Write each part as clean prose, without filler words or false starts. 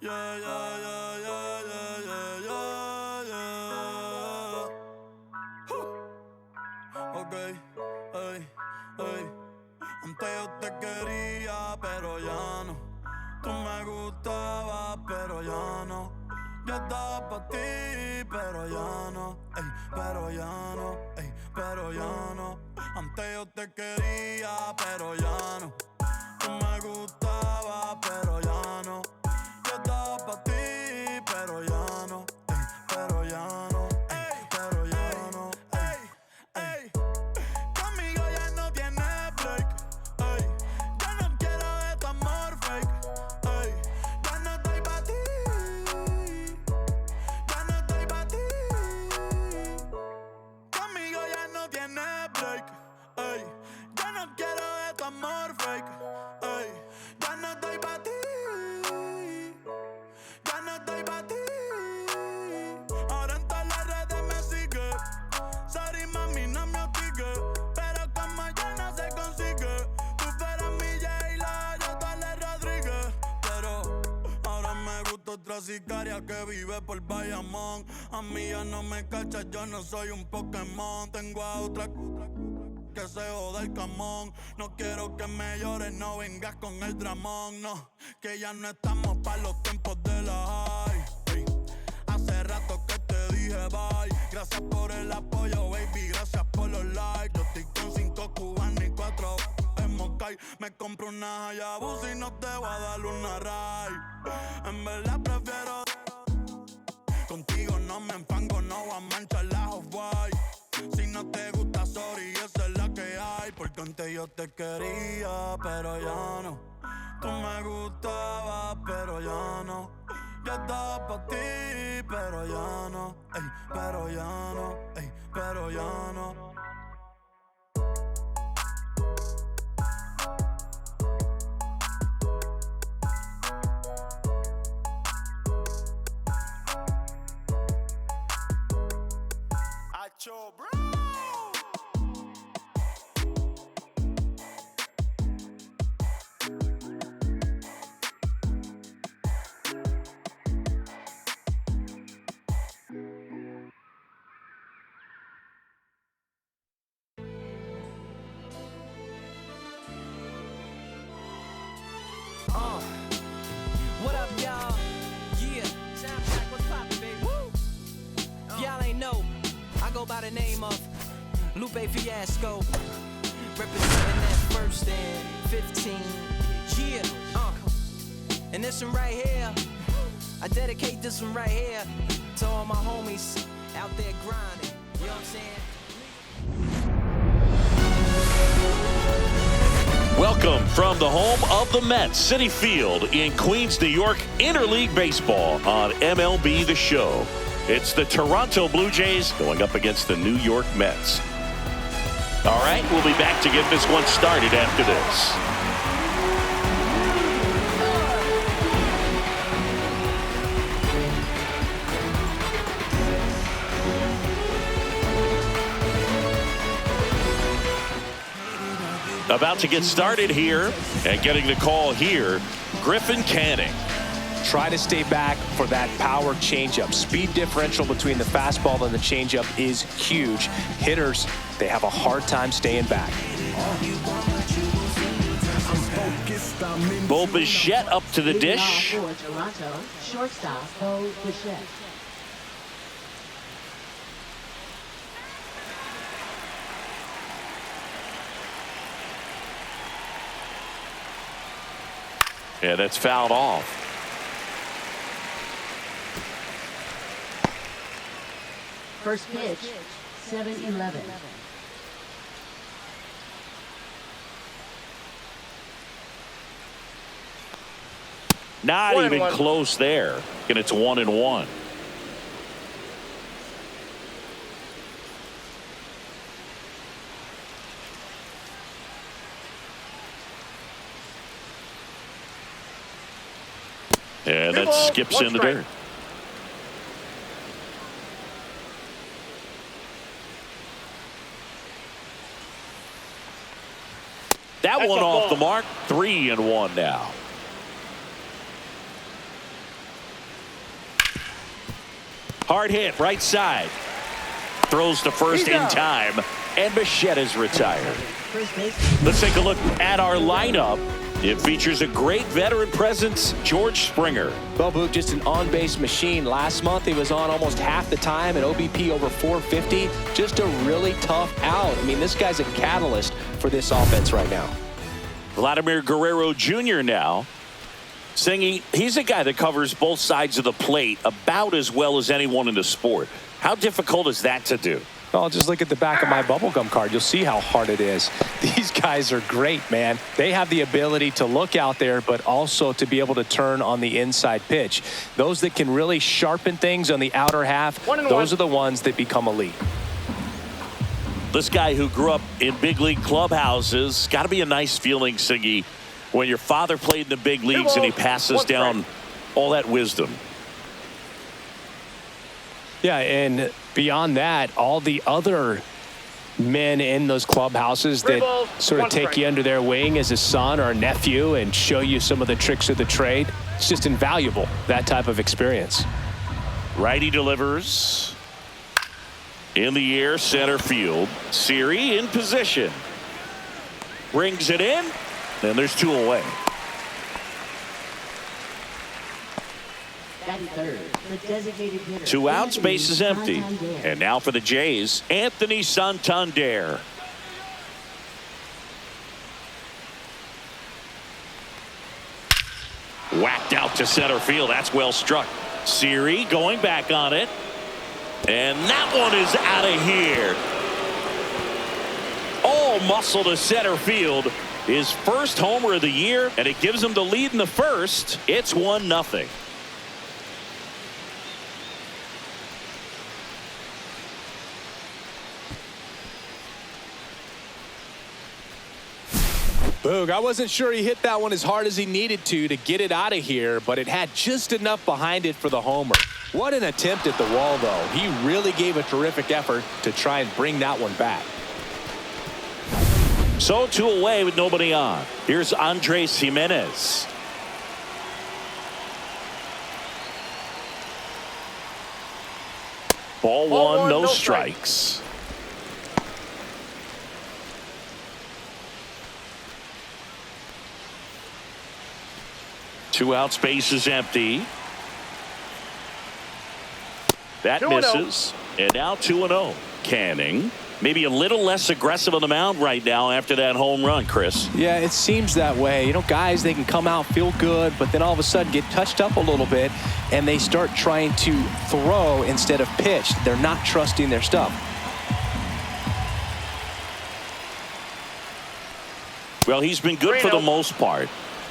Yeah, yeah, yeah, yeah, yeah, yeah, yeah, yeah. Ok, ey, ey. Antes yo te quería, pero ya no. Tú me gustabas, pero ya no. Yo estaba pa' ti, pero ya no. Ey, pero ya no, ey, pero ya no. Antes yo te quería, pero ya no. Tú me gustabas, pero ya no. Yo estaba pa' ti, pero ya no. Ey, pero ya no, ey, pero ya no. Ey, ey. Conmigo ya no tienes break. Ey, ya no quiero de tu amor fake. Ey, ya no estoy pa' ti. Ya no estoy pa' ti. Conmigo ya no tienes break. Ey, ya no quiero de tu amor fake. Ey, ya no estoy pa' ti. Ya no estoy pa' ti. Ahora en todas las redes me sigue. Sorry mami, no me hostigues. Pero como ya no se consigue. Tú fueras mi J-Lo, yo Tale Rodríguez. Pero ahora me gusta otra sicaria que vive por Bayamón. A mí ya no me cachas, yo no soy un Pokémon. Tengo a otra que se joda el camón. No quiero que me llores, no vengas con el dramón. No, que ya no estamos pa' los tiempos de la high. Ey, hace rato que te dije bye. Gracias por el apoyo, baby, gracias por los likes. Yo estoy con 5 cubanos y 4 en Moscay. Me compro una Hayabusa y no te voy a dar una ride. En verdad prefiero contigo, no me enfango, no voy a manchar la off-white. Si no te gusta, sorry, esa es la que hay. Porque antes yo te quería, pero ya no. Tú me gustabas, pero ya no. Yo estaba pa' ti, pero ya no. Ey, pero ya no, ey, pero ya no. Acho, bro. What up, y'all? Yeah, sound like what's poppin', baby? Woo! Y'all ain't know, I go by the name of Lupe Fiasco, representing that first and 15. Yeah, and this one right here, I dedicate this one right here to all my homies out there grinding. You know what I'm saying? from the home of the Mets, Citi Field in Queens, New York, Interleague Baseball on MLB The Show. It's the Toronto Blue Jays going up against the New York Mets. All right, we'll be back to get this one started after this. About to get started here, and getting the call here, Griffin Canning. Try to stay back for that power changeup. Speed differential between the fastball and the changeup is huge. Hitters, they have a hard time staying back. Bo Bassitt up to the dish. Toronto, shortstop Bo Bassitt. Yeah, that's fouled off. First pitch, 7-11. Not even close there. And it's 1-1. And that skips in the dirt. That one off the mark. 3-1 now. Hard hit, right side. Throws to first in time, and Bassitt is retired. Let's take a look at our lineup. It features a great veteran presence, George Springer. Well, Boog, just an on-base machine. Last month, he was on almost half the time, an OBP over 450. Just a really tough out. I mean, this guy's a catalyst for this offense right now. Vladimir Guerrero Jr. now. Singing, he's a guy that covers both sides of the plate about as well as anyone in the sport. How difficult is that to do? Well, just look at the back of my bubblegum card. You'll see how hard it is. These guys are great, man. They have the ability to look out there, but also to be able to turn on the inside pitch. Those that can really sharpen things on the outer half, those are the ones that become elite. This guy who grew up in big league clubhouses, got to be a nice feeling, Siggy, when your father played in the big leagues and he passes down all that wisdom. Yeah, and beyond that, all the other men in those clubhouses that sort of take you under their wing as a son or a nephew and show you some of the tricks of the trade. It's just invaluable, that type of experience. Righty delivers. In the air, center field. Siri in position. Brings it in. And there's 2 away. Third, the designated hitter. 2 outs, base is empty. And now for the Jays, Anthony Santander. Whacked out to center field. That's well struck. Siri going back on it. And that one is out of here. All muscle to center field. His first homer of the year, and it gives him the lead in the first. It's 1-0. Boog, I wasn't sure he hit that one as hard as he needed to get it out of here, but it had just enough behind it for the homer. What an attempt at the wall, though. He really gave a terrific effort to try and bring that one back. So 2 away with nobody on. Here's Andres Jimenez. Ball one, no strikes. Two outs, base is empty. That misses. And now 2-0. Canning. Maybe a little less aggressive on the mound right now after that home run, Chris. Yeah, it seems that way. You know, guys, they can come out, feel good, but then all of a sudden get touched up a little bit, and they start trying to throw instead of pitch. They're not trusting their stuff. Well, he's been good for the most part.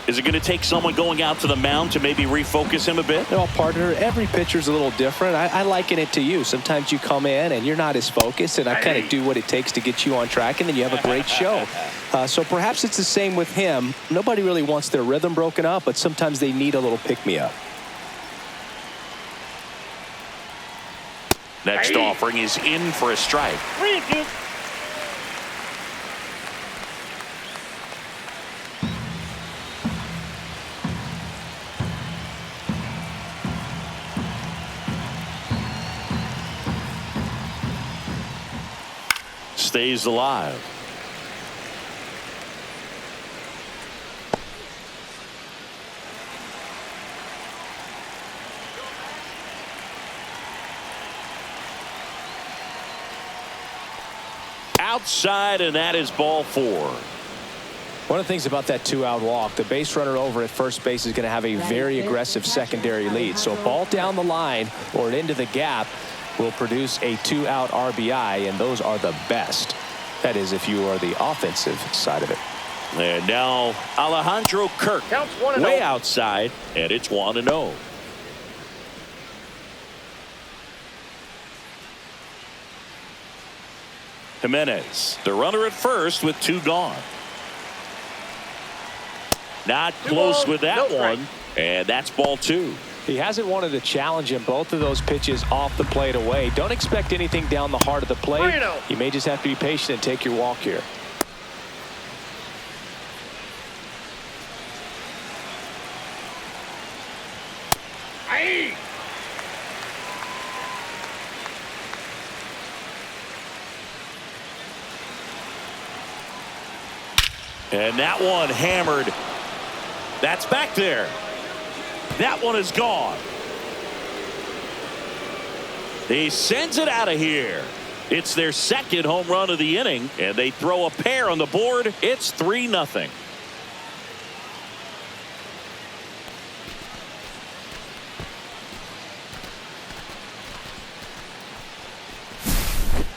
Is it going to take someone going out to the mound to maybe refocus him a bit? Well, partner, every pitcher's a little different. I liken it to you. Sometimes you come in and you're not as focused, and I kind of do what it takes to get you on track, and then you have a great show. So perhaps it's the same with him. Nobody really wants their rhythm broken up, but sometimes they need a little pick-me-up. Next offering is in for a strike. Stays alive. Outside, and that is ball 4. One of the things about that 2-out walk, the base runner over at first base is going to have a very aggressive secondary lead. So a ball down the line or into the gap will produce a 2-out RBI, and those are the best. That is, if you are the offensive side of it. And now Alejandro Kirk way outside, and it's 1-0. Jimenez, the runner at first with 2 gone. Not close with that one, and that's ball 2. He hasn't wanted to challenge him. Both of those pitches off the plate away. Don't expect anything down the heart of the plate. You may just have to be patient and take your walk here. And that one hammered. That's back there. That one is gone. He sends it out of here. It's their second home run of the inning, and they throw a pair on the board. It's 3-0.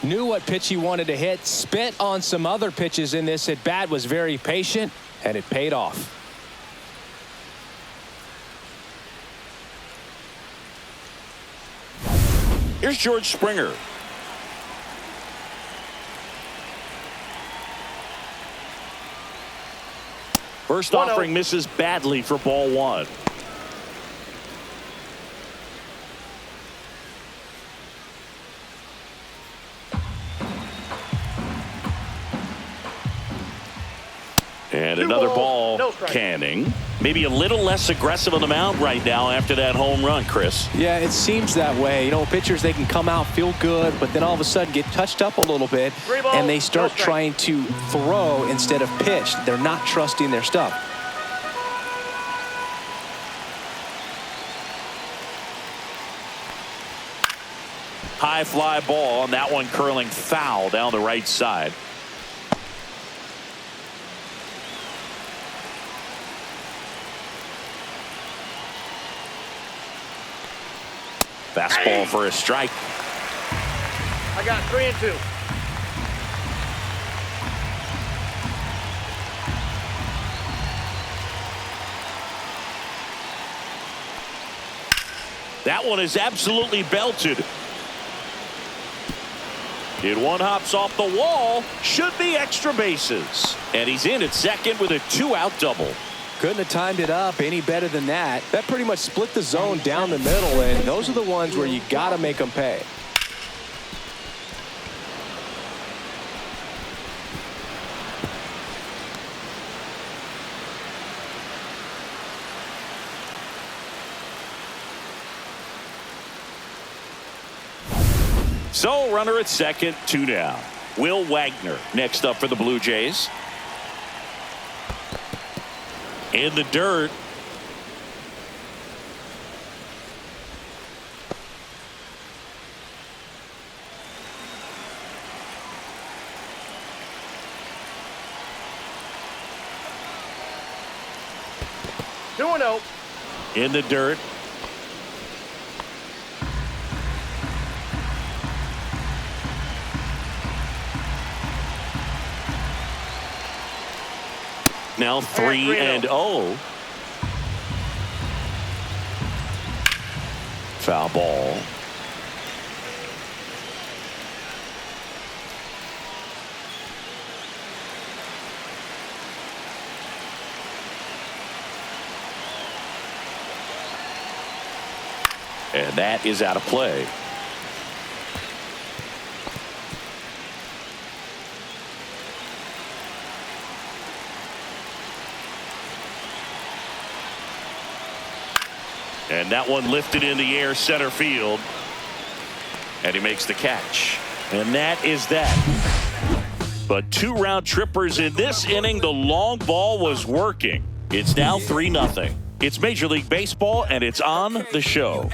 Knew what pitch he wanted to hit. Spit on some other pitches in this at bat. Was very patient, and it paid off. Here's George Springer. First offering misses badly for ball 1. And another ball, Canning. Maybe a little less aggressive on the mound right now after that home run, Chris. Yeah, it seems that way. You know, pitchers, they can come out, feel good, but then all of a sudden get touched up a little bit, and they start trying to throw instead of pitch. They're not trusting their stuff. High fly ball, and that one curling foul down the right side. Fastball for a strike. I got 3-2. That one is absolutely belted. It one hops off the wall. Should be extra bases. And he's in at second with a 2-out double. Couldn't have timed it up any better than that. That pretty much split the zone down the middle, and those are the ones where you got to make them pay. So runner at second, 2 down. Will Wagner next up for the Blue Jays. In the dirt. In the dirt. Now 3-0. Foul ball. And that is out of play. And that one lifted in the air center field. And he makes the catch. And that is that. But 2 round trippers in this inning. The long ball was working. It's now 3-0. It's Major League Baseball, and it's on the show.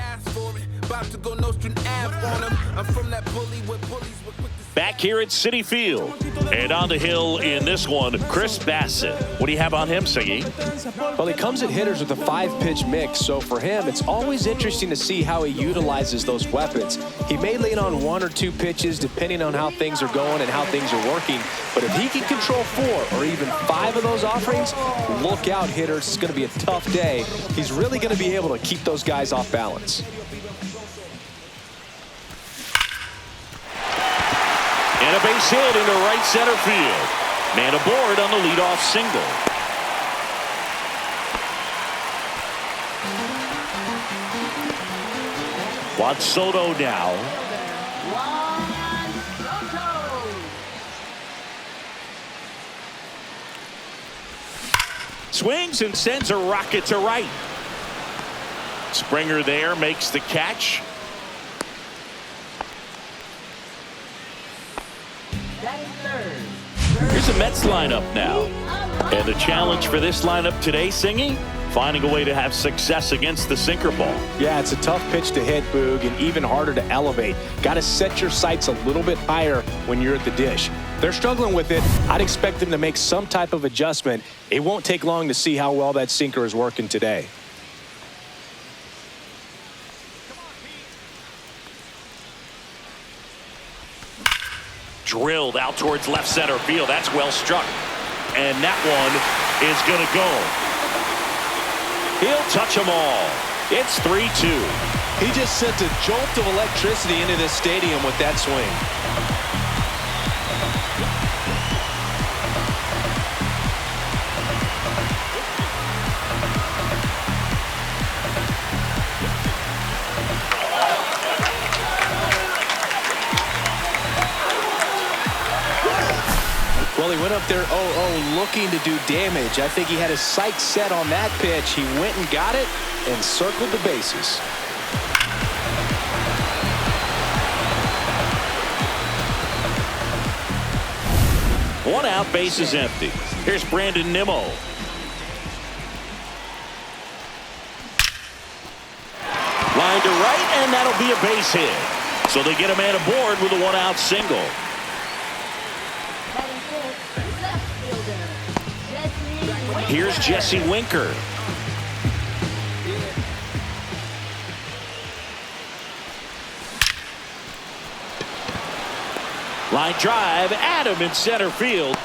Back here at Citi Field, and on the hill in this one, Chris Bassitt. What do you have on him, Siggy? Well, he comes at hitters with a 5-pitch mix, so for him, it's always interesting to see how he utilizes those weapons. He may lean on 1 or 2 pitches, depending on how things are going and how things are working, but if he can control 4 or even 5 of those offerings, look out, hitters. It's going to be a tough day. He's really going to be able to keep those guys off balance. And a base hit into right center field. Man aboard on the leadoff single. Juan Soto now. Swings and sends a rocket to right. Springer there makes the catch. Here's a Mets lineup now. And the challenge for this lineup today, Singy, finding a way to have success against the sinker ball. Yeah, it's a tough pitch to hit, Boog, and even harder to elevate. Got to set your sights a little bit higher when you're at the dish. They're struggling with it. I'd expect them to make some type of adjustment. It won't take long to see how well that sinker is working today. Drilled out towards left center field. That's well struck. And that one is going to go. He'll touch them all. It's 3-2. He just sent a jolt of electricity into this stadium with that swing. Well, he went up there 0-0 looking to do damage. I think he had his sights set on that pitch. He went and got it and circled the bases. One out, base is empty. Here's Brandon Nimmo. Line to right, and that'll be a base hit. So they get a man aboard with a 1-out single. Here's Jesse Winker. Line drive, Adam in center field.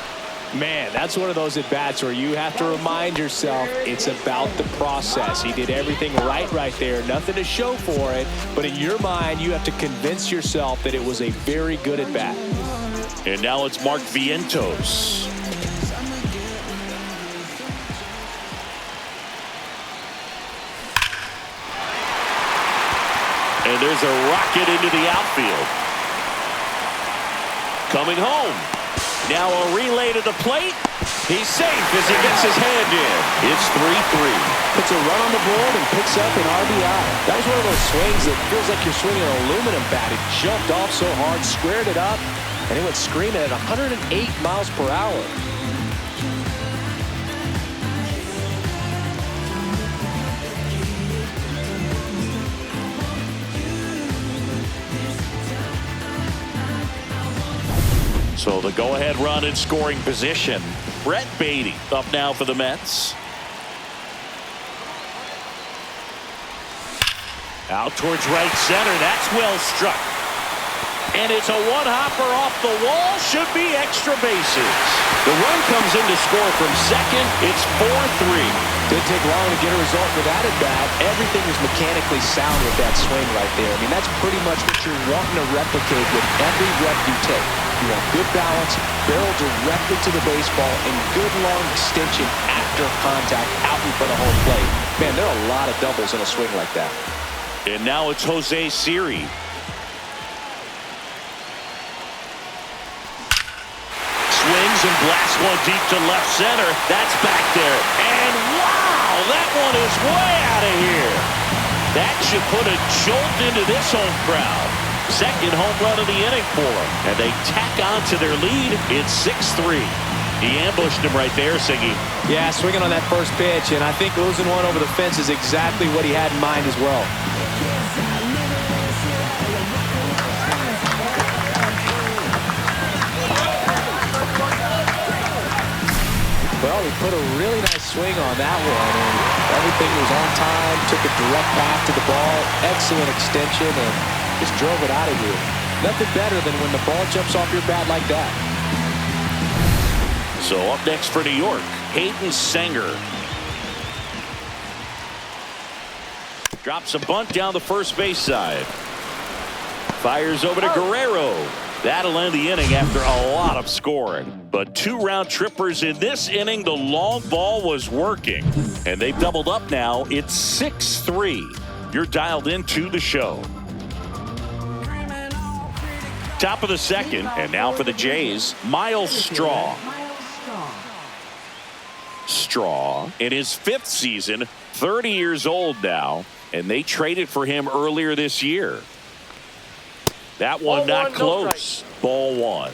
Man, that's one of those at-bats where you have to remind yourself it's about the process. He did everything right there. Nothing to show for it. But in your mind, you have to convince yourself that it was a very good at-bat. And now it's Mark Vientos. And there's a rocket into the outfield. Coming home. Now a relay to the plate. He's safe as he gets his hand in. It's 3-3. Puts a run on the board and picks up an RBI. That was one of those swings that feels like you're swinging an aluminum bat. It jumped off so hard, squared it up, and it went screaming at 108 miles per hour. So the go-ahead run in scoring position. Brett Beatty up now for the Mets. Out towards right center. That's well struck. And it's a one-hopper off the wall. Should be extra bases. The run comes in to score from second. It's 4-3. Didn't take long to get a result with that at bat. Everything was mechanically sound with that swing right there. I mean, that's pretty much what you're wanting to replicate with every rep you take. You want good balance, barrel directly to the baseball, and good long extension after contact out in front of home plate. Man, there are a lot of doubles in a swing like that. And now it's Jose Siri. Swings and blasts one deep to left center. That's back there. And wow, that one is way out of here. That should put a jolt into this home crowd. Second home run of the inning for them. And they tack on to their lead. It's 6-3. He ambushed him right there, Siggy. Yeah, swinging on that first pitch, and I think losing one over the fence is exactly what he had in mind as well. Well, he put a really nice swing on that one, and everything was on time, took a direct path to the ball, excellent extension, and just drove it out of here. Nothing better than when the ball jumps off your bat like that. So up next for New York, Hayden Sanger. Drops a bunt down the first base side. Fires over to Guerrero. That'll end the inning after a lot of scoring. But 2 round trippers in this inning. The long ball was working. And they've doubled up now. It's 6-3. You're dialed into the show. Top of the second. And now for the Jays, Miles Straw. Straw in his 5th season, 30 years old now. And they traded for him earlier this year. That one not close. Ball 1.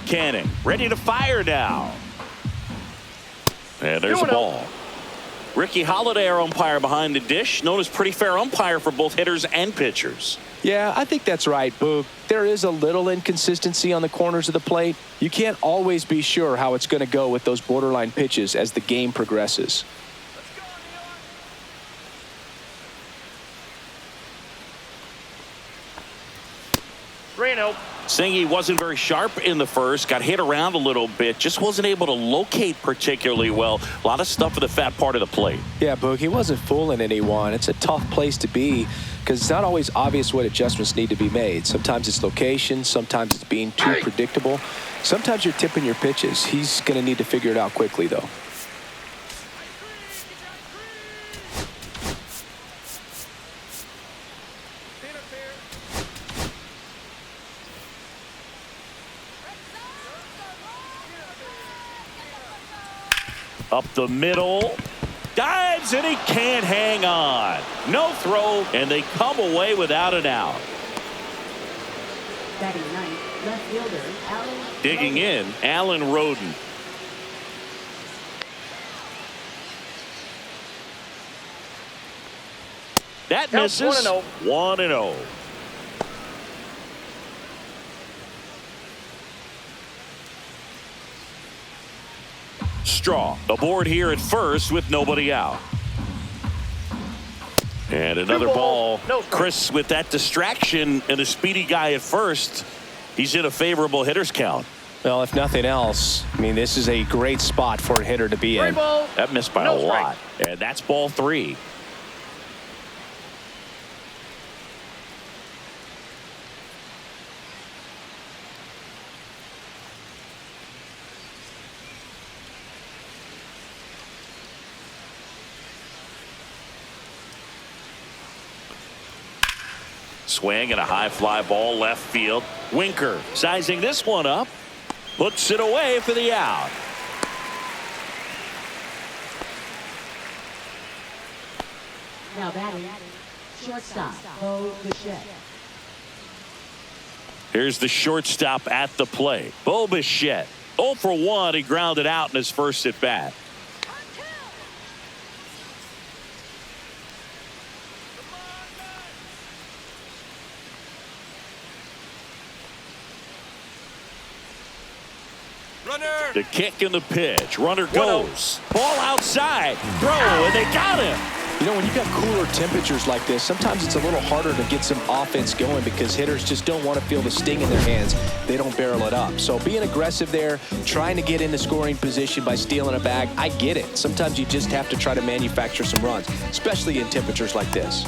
Canning ready to fire now. And there's a ball. Ricky Holiday, our umpire behind the dish, known as pretty fair umpire for both hitters and pitchers. Yeah, I think that's right, Boog. There is a little inconsistency on the corners of the plate. You can't always be sure how it's going to go with those borderline pitches as the game progresses. Singy wasn't very sharp in the first, got hit around a little bit, just wasn't able to locate particularly well. A lot of stuff for the fat part of the plate. Yeah, Boog, he wasn't fooling anyone. It's a tough place to be because it's not always obvious what adjustments need to be made. Sometimes it's location, sometimes it's being too predictable. Sometimes you're tipping your pitches. He's going to need to figure it out quickly, though. Up the middle. Dives and he can't hang on. No throw, and they come away without an out. Batting ninth, left fielder, Alan. Digging in, Alan Roden. That misses. 1-0. Straw aboard here at first with nobody out. And another ball. Chris, with that distraction and a speedy guy at first, he's in a favorable hitter's count. Well, if nothing else, I mean, this is a great spot for a hitter to be in. That missed by a lot. And that's ball 3. Swing and a high fly ball left field. Winker sizing this one up. Puts it away for the out. Now batting, shortstop, Bo Bichette. Here's the shortstop at the plate. Bo Bichette. 0 for 1. He grounded out in his first at bat. The kick and the pitch. Runner goes. Ball outside. Throw, and they got him. You know, when you've got cooler temperatures like this, sometimes it's a little harder to get some offense going because hitters just don't want to feel the sting in their hands. They don't barrel it up. So being aggressive there, trying to get into scoring position by stealing a bag, I get it. Sometimes you just have to try to manufacture some runs, especially in temperatures like this.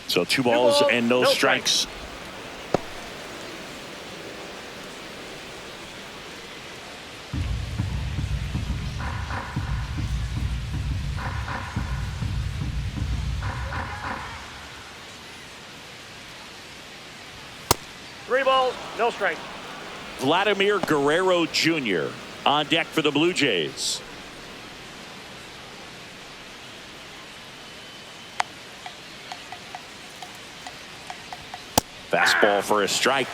So 2 balls and no strikes. Three balls, no strikes. Vladimir Guerrero Jr. on deck for the Blue Jays. Fastball for a strike.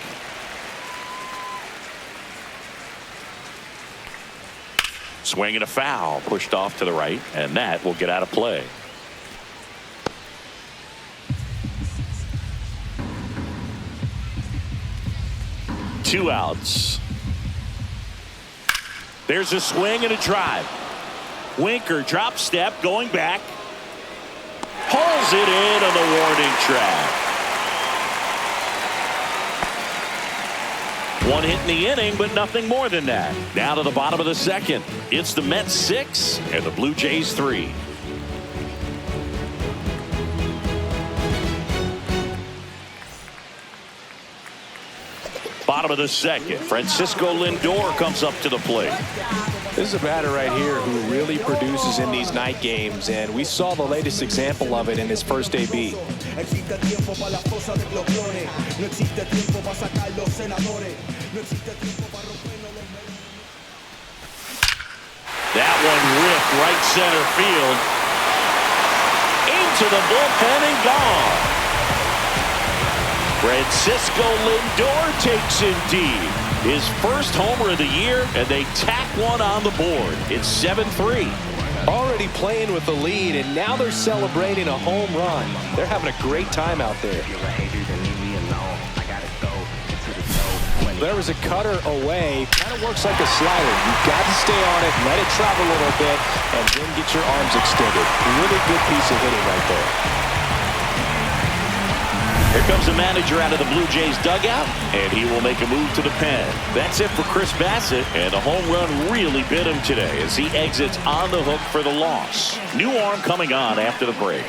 Swing and a foul, pushed off to the right, and that will get out of play. Two outs. There's a swing and a drive. Winker drop step going back. Pulls it in on the warning track. One hit in the inning, but nothing more than that. Down to the bottom of the second. It's the Mets 6 and the Blue Jays 3. Bottom of the second. Francisco Lindor comes up to the plate. This is a batter right here who really produces in these night games, and we saw the latest example of it in his first AB. That one ripped right center field. Into the bullpen and gone. Francisco Lindor takes in deep. His first homer of the year, and they tack one on the board. It's 7-3. Already playing with the lead, and now they're celebrating a home run. They're having a great time out there. There was a cutter away. Kind of works like a slider. You've got to stay on it, let it travel a little bit, and then get your arms extended. Really good piece of hitting right there. Here comes the manager out of the Blue Jays dugout, and he will make a move to the pen. That's it for Chris Bassitt, and the home run really bit him today as he exits on the hook for the loss. New arm coming on after the break.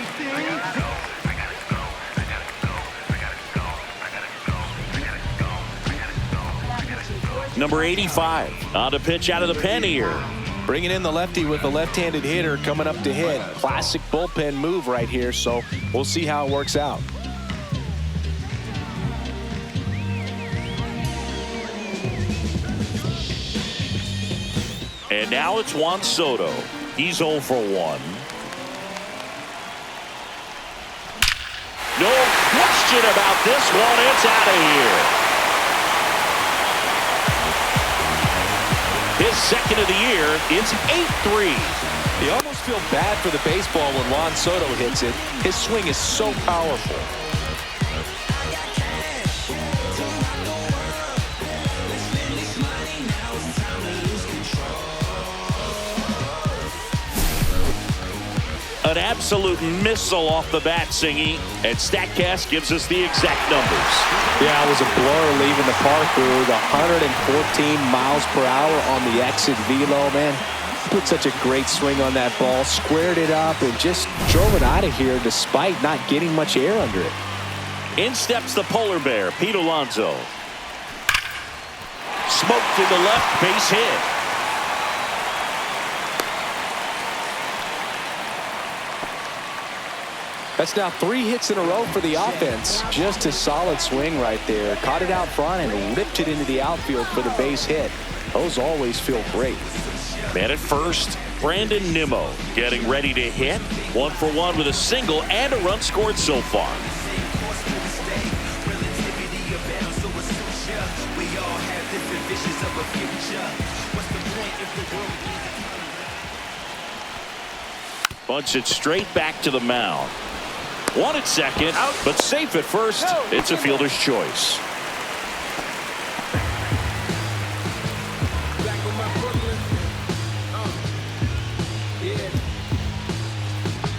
Number 85 on the pitch out of the pen here. Bringing in the lefty with the left-handed hitter coming up to hit. Classic bullpen move right here, so we'll see how it works out. And now it's Juan Soto. He's 0 for 1. No question about this one. It's out of here. His second of the year. It's 8-3. You almost feel bad for the baseball when Juan Soto hits it. His swing is so powerful. An absolute missile off the bat, Singy, and StatCast gives us the exact numbers. Yeah, it was a blur leaving the park with 114 miles per hour on the exit velo, man. Put such a great swing on that ball, squared it up, and just drove it out of here despite not getting much air under it. In steps the polar bear, Pete Alonso. Smoked to the left, base hit. That's now 3 hits in a row for the offense. Just a solid swing right there. Caught it out front and ripped it into the outfield for the base hit. Those always feel great. Man at first, Brandon Nimmo getting ready to hit. 1 for 1 with a single and a run scored so far. Bunts it straight back to the mound. One at second, but safe at first. It's a fielder's choice.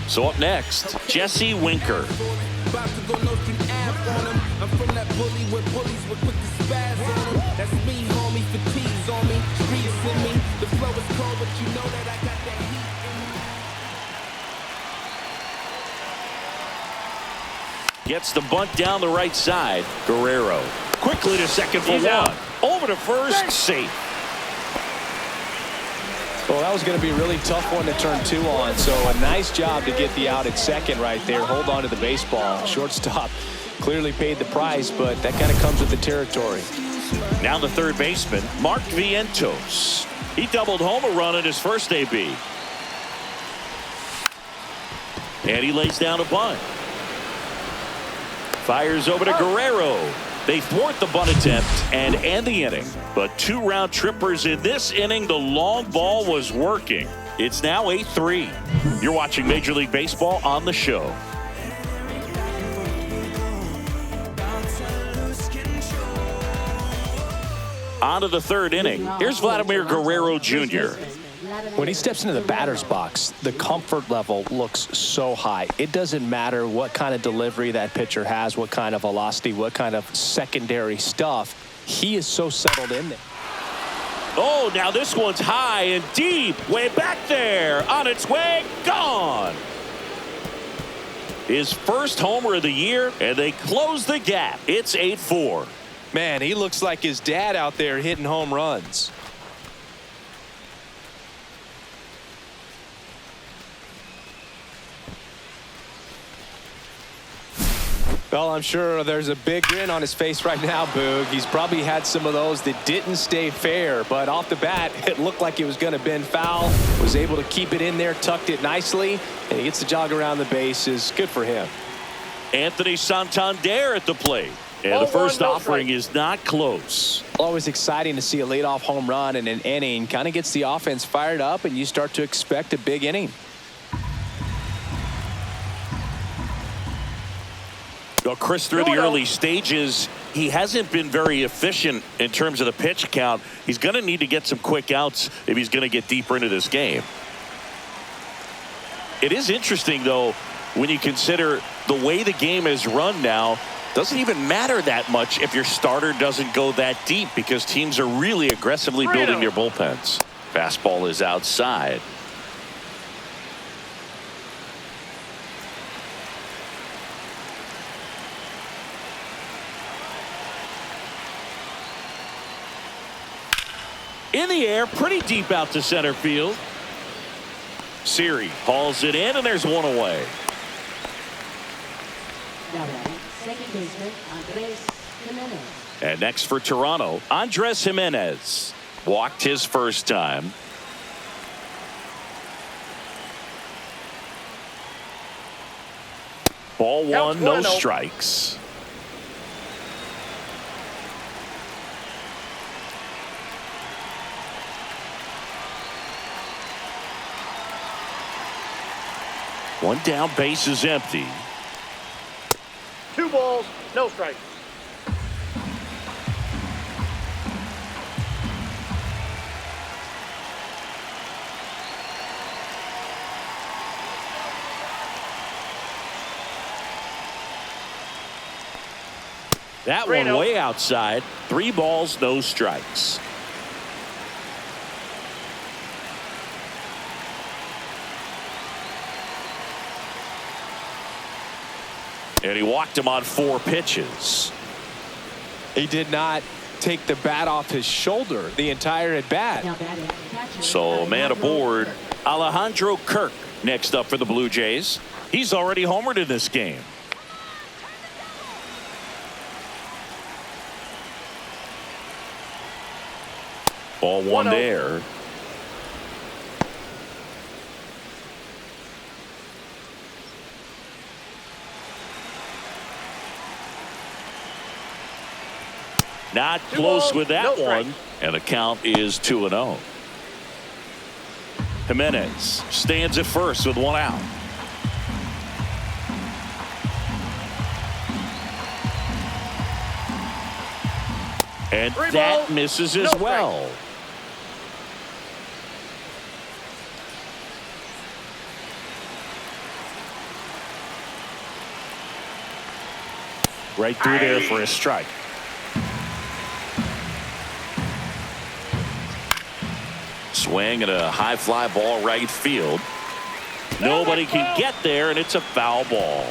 So up next, Jesse Winker. Gets the bunt down the right side. Guerrero quickly to second for one. Over to first, safe. Well, that was going to be a really tough one to turn two on. So a nice job to get the out at second right there. Hold on to the baseball. Shortstop clearly paid the price, but that kind of comes with the territory. Now the third baseman, Mark Vientos. He doubled home a run in his first AB. And he lays down a bunt. Fires over to Guerrero. They thwart the bunt attempt and end the inning. But 2 round trippers in this inning. The long ball was working. It's now 8-3. You're watching Major League Baseball on the show. On to the third inning. Here's Vladimir Guerrero Jr. When he steps into the batter's box, the comfort level looks so high. It doesn't matter what kind of delivery that pitcher has, what kind of velocity, what kind of secondary stuff. He is so settled in there. Oh, now this one's high and deep. Way back there. On its way. Gone. His first homer of the year, and they close the gap. It's 8-4. Man, he looks like his dad out there hitting home runs. Well, I'm sure there's a big grin on his face right now, Boog. He's probably had some of those that didn't stay fair, but off the bat, it looked like it was going to bend foul. Was able to keep it in there, tucked it nicely, and he gets the jog around the bases. Good for him. Anthony Santander at the plate. And the first offering is not close. Always exciting to see a leadoff home run in an inning. Kind of gets the offense fired up, and you start to expect a big inning. Well, Chris, through the early stages, he hasn't been very efficient in terms of the pitch count. He's going to need to get some quick outs if he's going to get deeper into this game. It is interesting, though, when you consider the way the game is run now. Doesn't even matter that much if your starter doesn't go that deep, because teams are really aggressively building their bullpens. Fastball is outside. In the air, pretty deep out to center field. Siri hauls it in, and there's one away. Second baseman, Andres Jimenez. And next for Toronto, Andres Jimenez. Walked his first time. Ball one, no strikes. One down, base is empty. 2 balls, no strikes. That one way outside. 3 balls, no strikes. And he walked him on 4 pitches. He did not take the bat off his shoulder the entire at bat. So man aboard, Alejandro Kirk next up for the Blue Jays. He's already homered in this game. Ball one there. Not close with that one. And the count is 2-0. Jimenez stands at first with one out. And that misses as well. Right through there for a strike. Swing and a high fly ball right field. Nobody can get there, and it's a foul ball.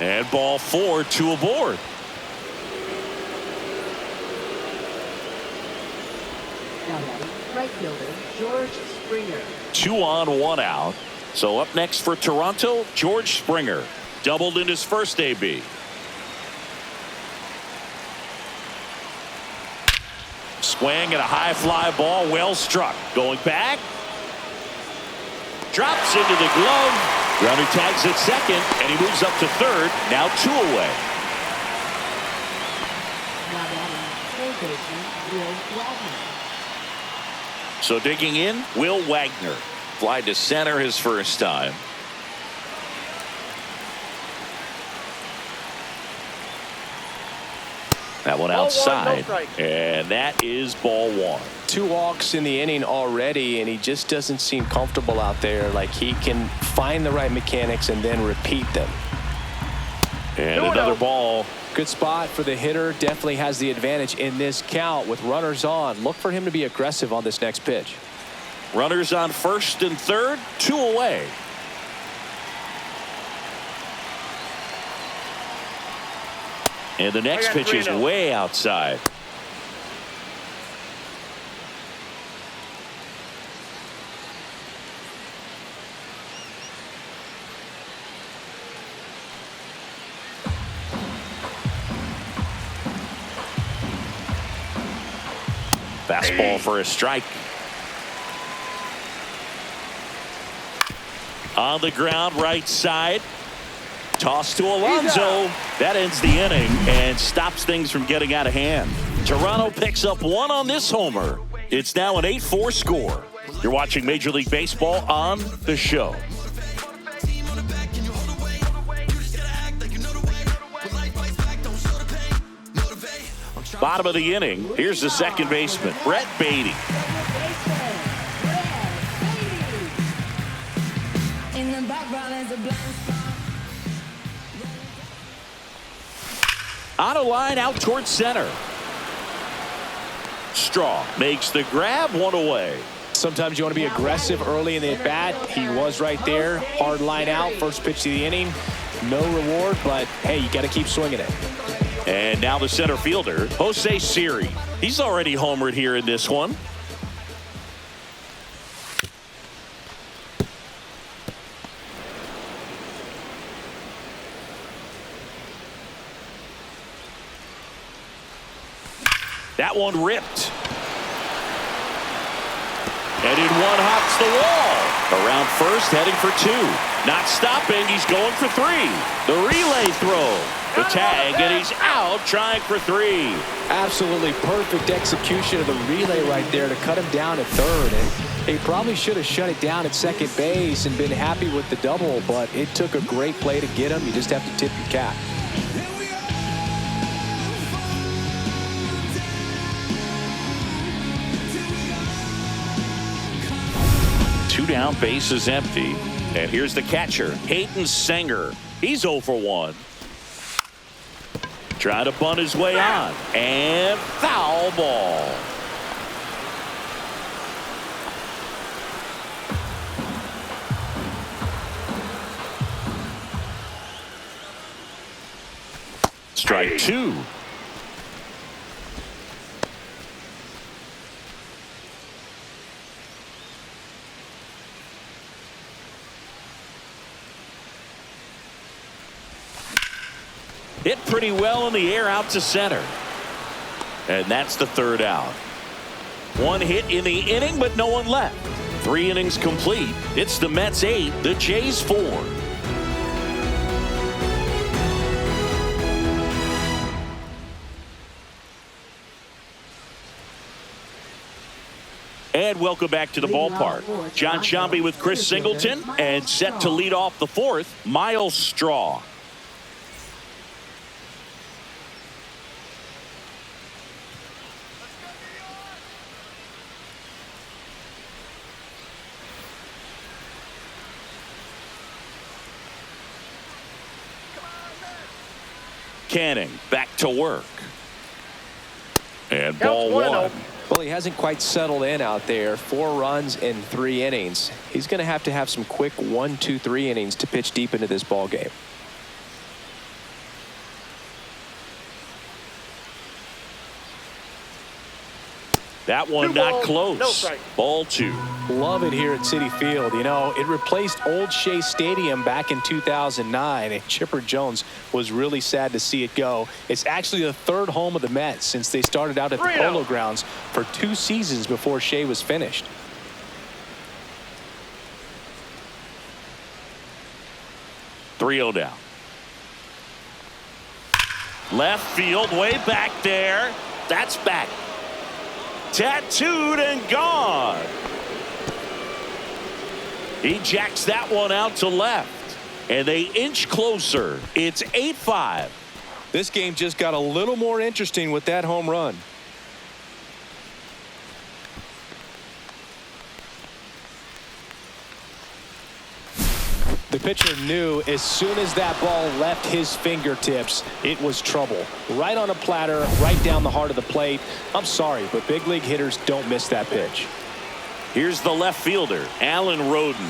And ball 4, 2 aboard. Right fielder, George Springer. 2 on, 1 out. So up next for Toronto, George Springer. Doubled in his first AB. Swing and a high fly ball, well struck. Going back. Drops into the glove. Runner tags at second, and he moves up to third. Now 2 away. Now batting, third baseman, Will Wagner. So digging in, Will Wagner. Fly to center his first time. That one outside, and that is ball 1. 2 walks in the inning already, and he just doesn't seem comfortable out there. Like he can find the right mechanics and then repeat them. And another ball. Good spot for the hitter. Definitely has the advantage in this count with runners on. Look for him to be aggressive on this next pitch. Runners on first and third, 2 away. And the next pitch is way outside. Fastball for a strike. On the ground, right side. Toss to Alonso. That ends the inning and stops things from getting out of hand. Toronto picks up 1 on this homer. It's now an 8-4 score. You're watching Major League Baseball on the show. Bottom of the inning. Here's the second baseman, Brett Beatty. On a line out towards center. Straw makes the grab, 1 away. Sometimes you want to be aggressive early in the at bat. He was right there. Hard line out. First pitch of the inning. No reward, but hey, you got to keep swinging it. And now the center fielder, Jose Siri. He's already homered here in this one. That one ripped. And in one hops the wall. Around first, heading for 2. Not stopping, he's going for 3. The relay throw. The tag, and he's out trying for 3. Absolutely perfect execution of the relay right there to cut him down at third. And he probably should have shut it down at second base and been happy with the double, but it took a great play to get him. You just have to tip your cap. Two down, base is empty. And here's the catcher, Hayden Sanger. He's 0 for 1. Trying to bunt his way on. And foul ball. Strike 2. Hit pretty well in the air out to center. And that's the third out. 1 hit in the inning, but no one left. 3 innings complete. It's the Mets 8, the Jays 4. And welcome back to the ballpark. John Sciambi with Chris Singleton, and set to lead off the 4th, Miles Straw. Canning back to work. And ball 1. Well, he hasn't quite settled in out there. 4 runs in 3 innings. He's going to have some quick 1, 2, 3 innings to pitch deep into this ball game. That one not close. No strike. Ball 2. Love it here at Citi Field. You know, it replaced Old Shea Stadium back in 2009, and Chipper Jones was really sad to see it go. It's actually the 3rd home of the Mets since they started out at the Polo Grounds for 2 seasons before Shea was finished. Three-0 down. Left field, way back there. That's back. Tattooed and gone. He jacks that one out to left, and they inch closer. It's 8-5. This game just got a little more interesting with that home run. The pitcher knew as soon as that ball left his fingertips, it was trouble. Right on a platter, right down the heart of the plate. I'm sorry, but big league hitters don't miss that pitch. Here's the left fielder, Alan Roden.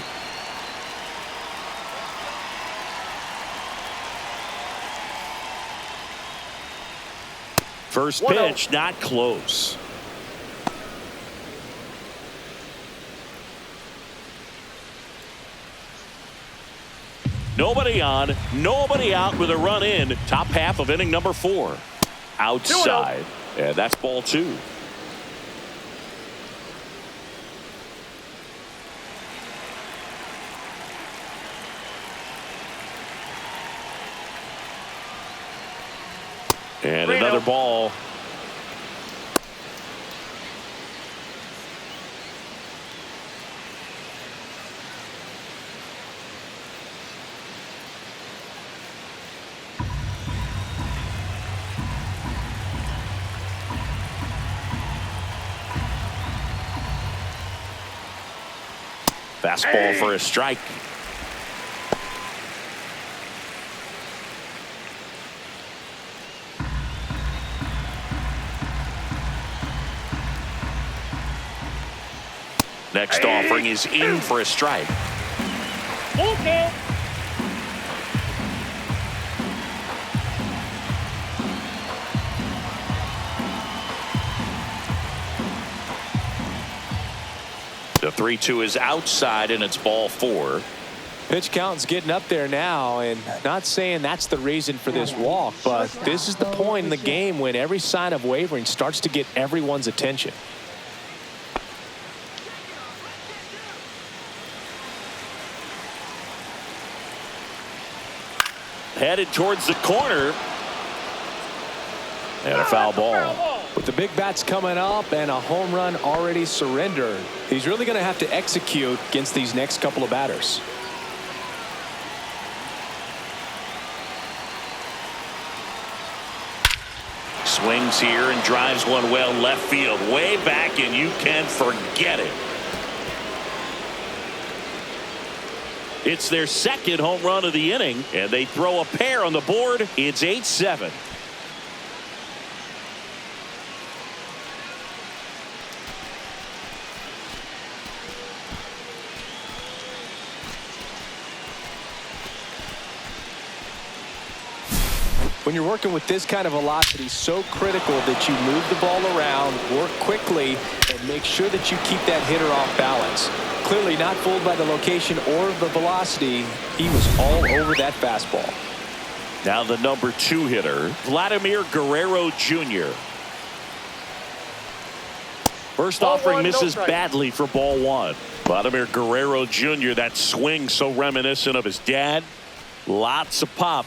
First pitch, not close. Nobody on, nobody out with a run in. Top half of inning number 4. Outside. And that's ball 2. And another ball. Fastball for a strike. Next offering is in for a strike. Okay. The 3-2 is outside, and it's ball 4. Pitch count's getting up there now, and not saying that's the reason for this walk, but this is the point in the game when every sign of wavering starts to get everyone's attention. Headed towards the corner. And a foul ball. With the big bats coming up and a home run already surrendered, he's really going to have to execute against these next couple of batters. Swings here and drives one well left field, way back, and you can forget it. It's their 2nd home run of the inning, and they throw a pair on the board. It's 8-7. When you're working with this kind of velocity, so critical that you move the ball around, work quickly, and make sure that you keep that hitter off balance. Clearly not fooled by the location or the velocity. He was all over that fastball. Now the number 2 hitter, Vladimir Guerrero Jr. First Ball offering one, no misses strike. badly for ball one. Vladimir Guerrero Jr., that swing so reminiscent of his dad. Lots of pop.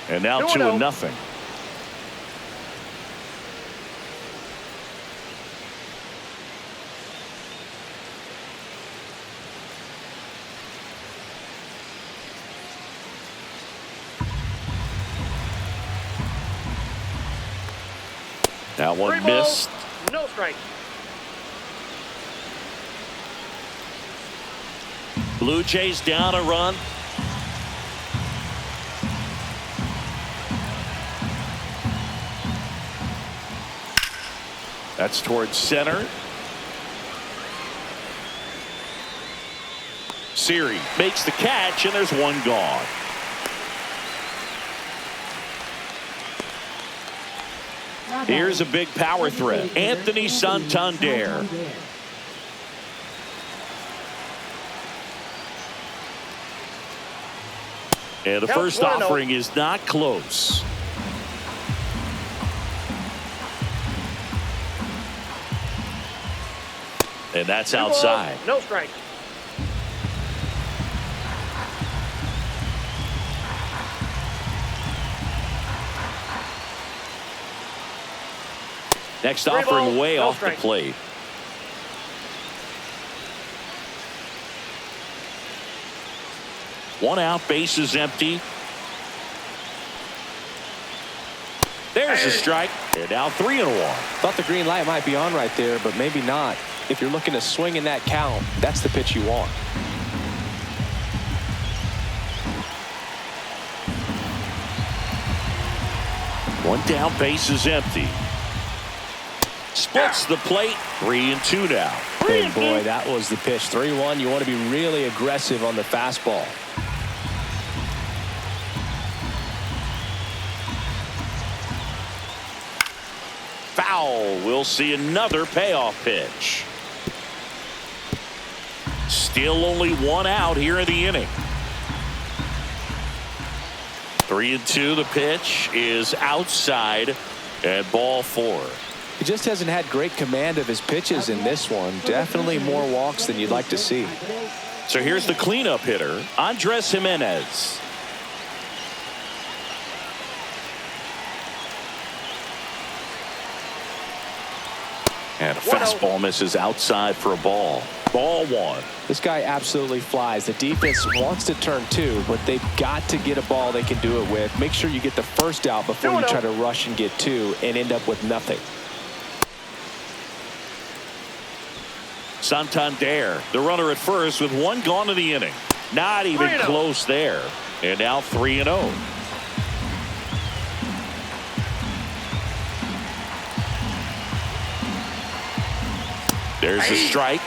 And now 2-0. That one missed. No strike. Blue Jays down a run. That's towards center. Siri makes the catch, and there's one gone. Here's a big power threat. Anthony Santander. And the first offering is not close. And that's outside. No strike. Next offering way off the plate. One out, base is empty. There's a strike. And now 3-1. Thought the green light might be on right there, but maybe not. If you're looking to swing in that count, that's the pitch you want. One down, base is empty. Splits the plate. 3-2 now. And boy, that was the pitch. 3-1. You want to be really aggressive on the fastball. Foul. We'll see another payoff pitch. Still only one out here in the inning. 3-2. The pitch is outside and ball 4. He just hasn't had great command of his pitches in this one. Definitely more walks than you'd like to see. So here's the cleanup hitter, Andres Jimenez. And a fastball misses outside for a ball. Ball 1. This guy absolutely flies. The defense wants to turn 2, but they've got to get a ball they can do it with. Make sure you get the first out before you try to rush and get 2 and end up with nothing. Santander, the runner at first with one gone in the inning. Not even close there. And now 3-0. There's a strike.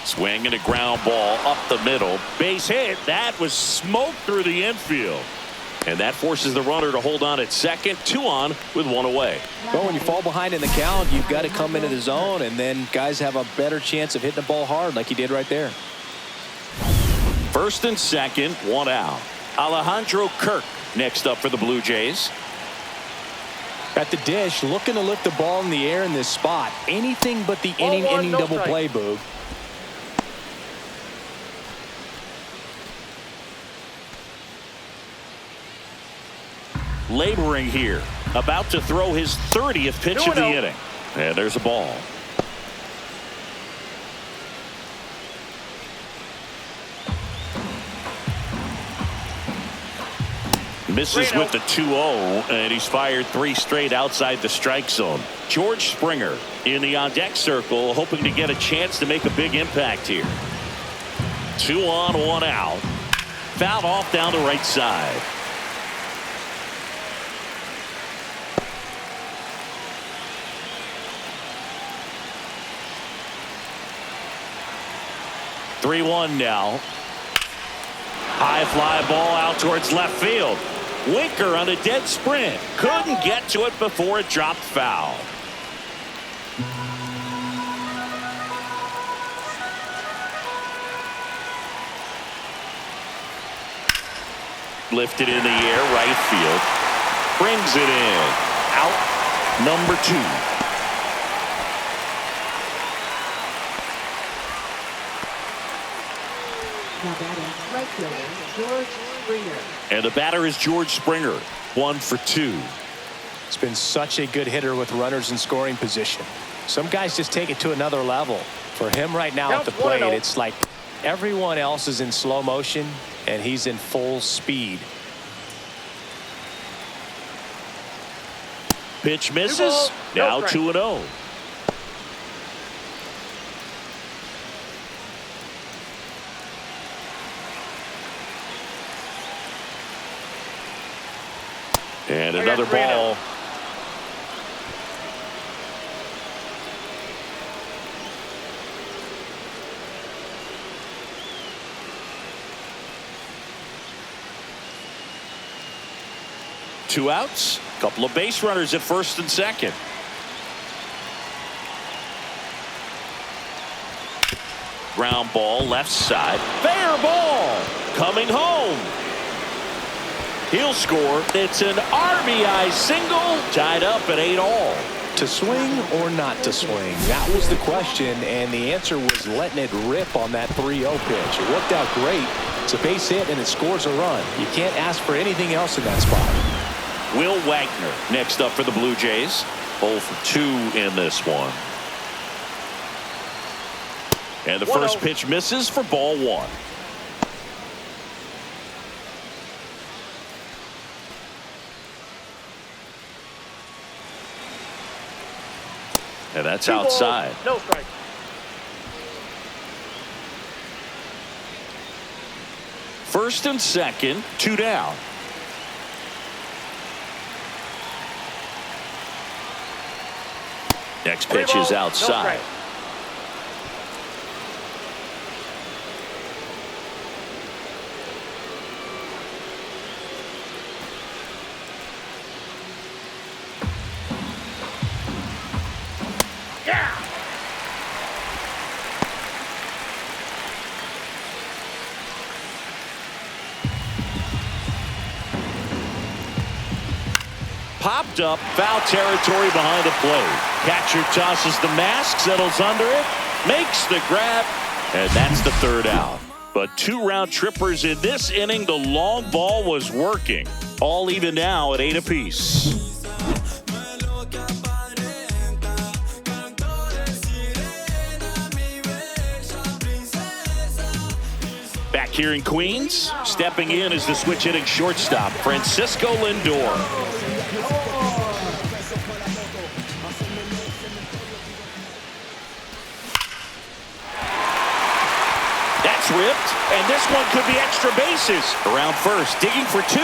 Swing and a ground ball up the middle. Base hit. That was smoke through the infield. And that forces the runner to hold on at second. 2 on with 1 away. Well, when you fall behind in the count, you've got to come into the zone, and then guys have a better chance of hitting the ball hard like he did right there. First and second, 1 out. Alejandro Kirk next up for the Blue Jays. At the dish, looking to lift the ball in the air in this spot. Anything but the inning double play, Boog. Laboring here, about to throw his 30th pitch of the inning. And there's a ball. Misses with the 2-0, and he's fired 3 straight outside the strike zone. George Springer in the on-deck circle, hoping to get a chance to make a big impact here. 2 on, 1 out. Fouled off down the right side. Three-1 now. High fly ball out towards left field. Winker on a dead sprint. Couldn't get to it before it dropped foul. Lifted in the air, right field. Brings it in. Out number 2. Now batting right fielder, George Springer. And the batter is George Springer. 1 for 2. It's been such a good hitter with runners in scoring position. Some guys just take it to another level. For him right now at the plate, it's like everyone else is in slow motion and he's in full speed. Pitch misses. Now 2-0. And another ball. Two outs. Couple of base runners at first and second. Ground ball left side. Fair ball. Coming home. He'll score. It's an RBI single. Tied up at 8-all. To swing or not to swing? That was the question, and the answer was letting it rip on that 3-0 pitch. It worked out great. It's a base hit, and it scores a run. You can't ask for anything else in that spot. Will Wagner next up for the Blue Jays. 0 for 2 in this one. And the first pitch misses for ball 1. And that's outside. No strike. First and second, 2 down. Next pitch is outside. Popped up, foul territory behind the plate. Catcher tosses the mask, settles under it, makes the grab, and that's the 3rd out. But 2 round trippers in this inning. The long ball was working. All even now at 8 apiece. Back here in Queens, stepping in is the switch hitting shortstop, Francisco Lindor. That's ripped, and this one could be extra bases. Around first, digging for 2.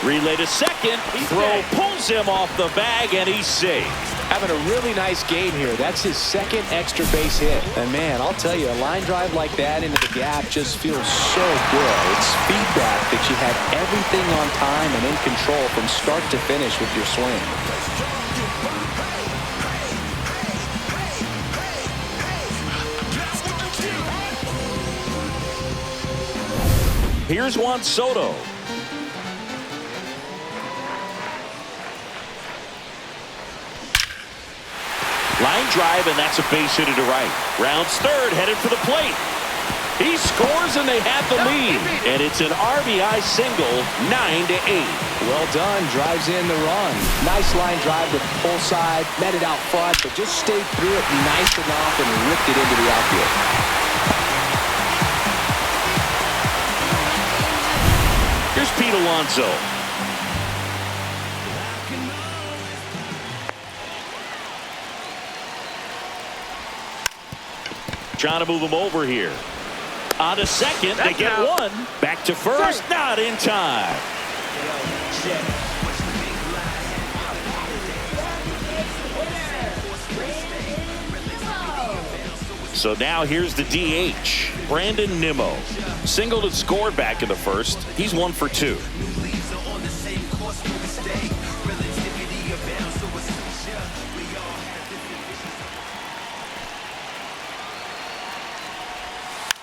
Relay to second. Throw pulls him off the bag, and he's safe. Having a really nice game here. That's his 2nd extra base hit. And man, I'll tell you, a line drive like that into the gap just feels so good. It's feedback that you had everything on time and in control from start to finish with your swing. Here's Juan Soto. Line drive, and that's a base hit to right. Rounds third, headed for the plate. He scores, and they have the lead. And it's an RBI single, 9-8. Well done. Drives in the run. Nice line drive to the pull side. Met it out front, but just stayed through it nice enough and ripped it into the outfield. Here's Pete Alonso. Trying to move him over here. On to second. They get one. Back to first. Not in time. So now here's the DH, Brandon Nimmo. Singled and scored back in the first. He's 1 for 2.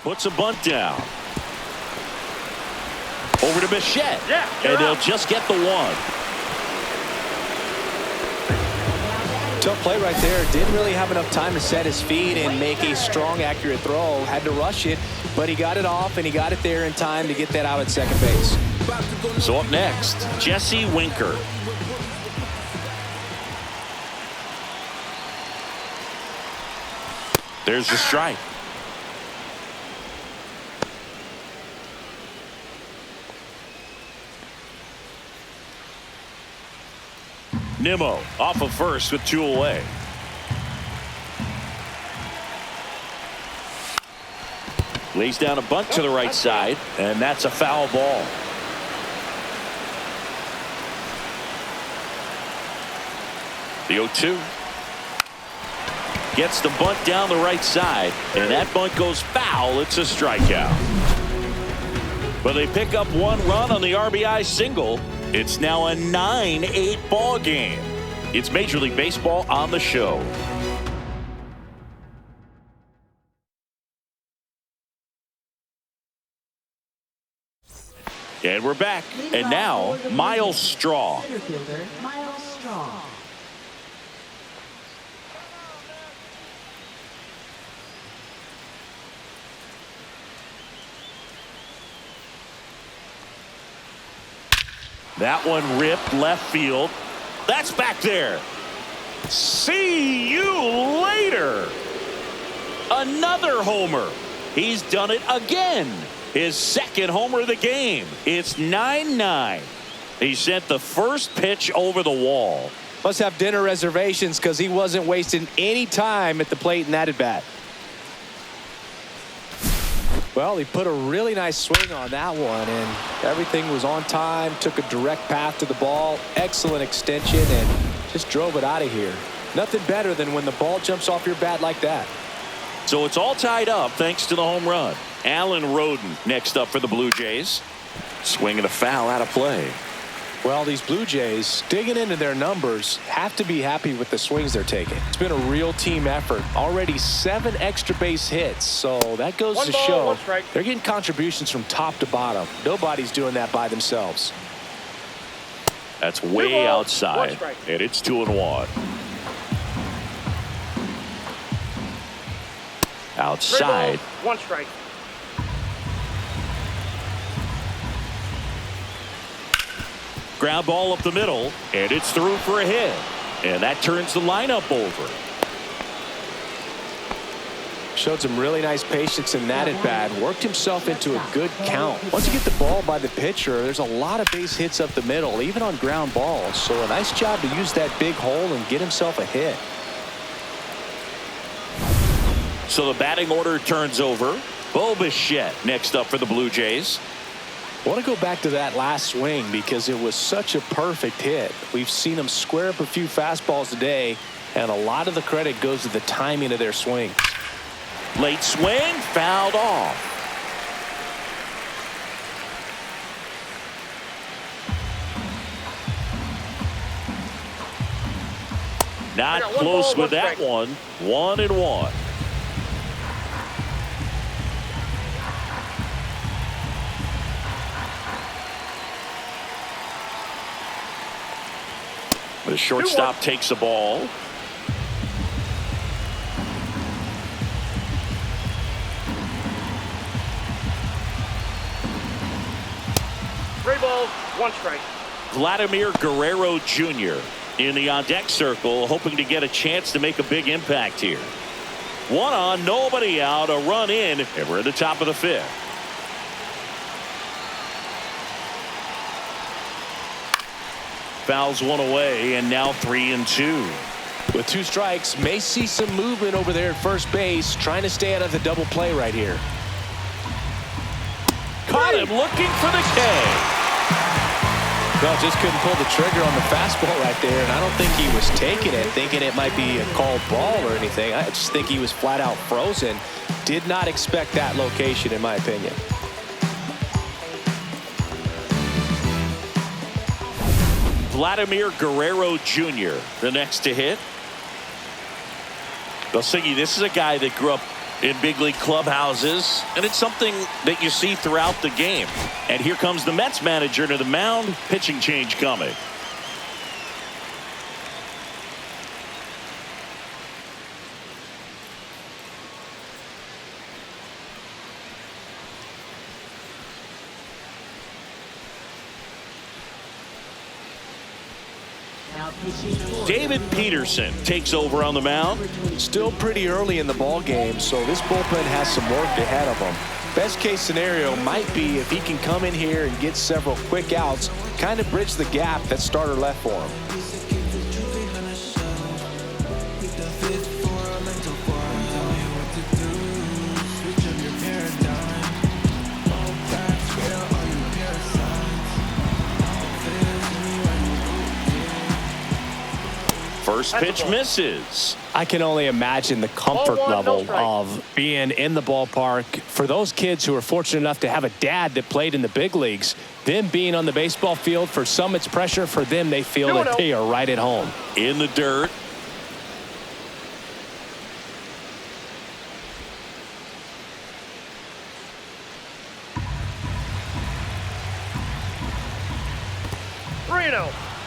Puts a bunt down. Over to Bassitt. Yeah, and they'll just get the one. Tough play right there. Didn't really have enough time to set his feet and make a strong, accurate throw. Had to rush it, but he got it off, and he got it there in time to get that out at second base. So up next, Jesse Winker. There's the strike. Nimmo off of first with 2 away. Lays down a bunt to the right side, and that's a foul ball. The 0-2. Gets the bunt down the right side, and that bunt goes foul. It's a strikeout. But they pick up 1 run on the RBI single. It's now a 9-8 ball game. It's Major League Baseball on the show. And we're back. And now, Miles Straw. Miles Straw. That one ripped left field. That's back there. See you later. Another homer. He's done it again. His second homer of the game. It's 9-9. He sent the first pitch over the wall. Must have dinner reservations because he wasn't wasting any time at the plate in that at bat. Well, he put a really nice swing on that one, and everything was on time. Took a direct path to the ball. Excellent extension, and just drove it out of here. Nothing better than when the ball jumps off your bat like that. So it's all tied up thanks to the home run. Alan Roden next up for the Blue Jays. Swinging a foul out of play. Well, these Blue Jays, digging into their numbers, have to be happy with the swings they're taking. It's been a real team effort. Already 7 extra base hits, so that goes to show they're getting contributions from top to bottom. Nobody's doing that by themselves. That's way outside, and it's 2-1. Outside. 1 strike. Ground ball up the middle, and it's through for a hit. And that turns the lineup over. Showed some really nice patience in that at bat. Worked himself into a good count. Once you get the ball by the pitcher, there's a lot of base hits up the middle, even on ground balls. So a nice job to use that big hole and get himself a hit. So the batting order turns over. Bassitt next up for the Blue Jays. I want to go back to that last swing because it was such a perfect hit. We've seen them square up a few fastballs today, and a lot of the credit goes to the timing of their swings. Late swing, fouled off. Not close with that one. 1-1. The shortstop takes the ball. 3 balls, 1 strike. Vladimir Guerrero Jr. in the on-deck circle, hoping to get a chance to make a big impact here. 1 on, nobody out, a run in, and we're at the top of the 5th. Fouls 1 away, and now 3-2. With 2 strikes, may see some movement over there at first base, trying to stay out of the double play right here. Caught him looking for the K. Well, just couldn't pull the trigger on the fastball right there, and I don't think he was taking it, thinking it might be a called ball or anything. I just think he was flat out frozen. Did not expect that location, in my opinion. Vladimir Guerrero Jr., the next to hit. Bassitt, this is a guy that grew up in big league clubhouses, and it's something that you see throughout the game. And here comes the Mets manager to the mound. Pitching change coming. David Peterson takes over on the mound. Still pretty early in the ball game, so this bullpen has some work ahead of him. Best case scenario might be if he can come in here and get several quick outs, kind of bridge the gap that starter left for him. First pitch misses. I can only imagine the comfort level of being in the ballpark for those kids who are fortunate enough to have a dad that played in the big leagues. Them being on the baseball field, for some it's pressure. For them, they feel that they are right at home. In the dirt.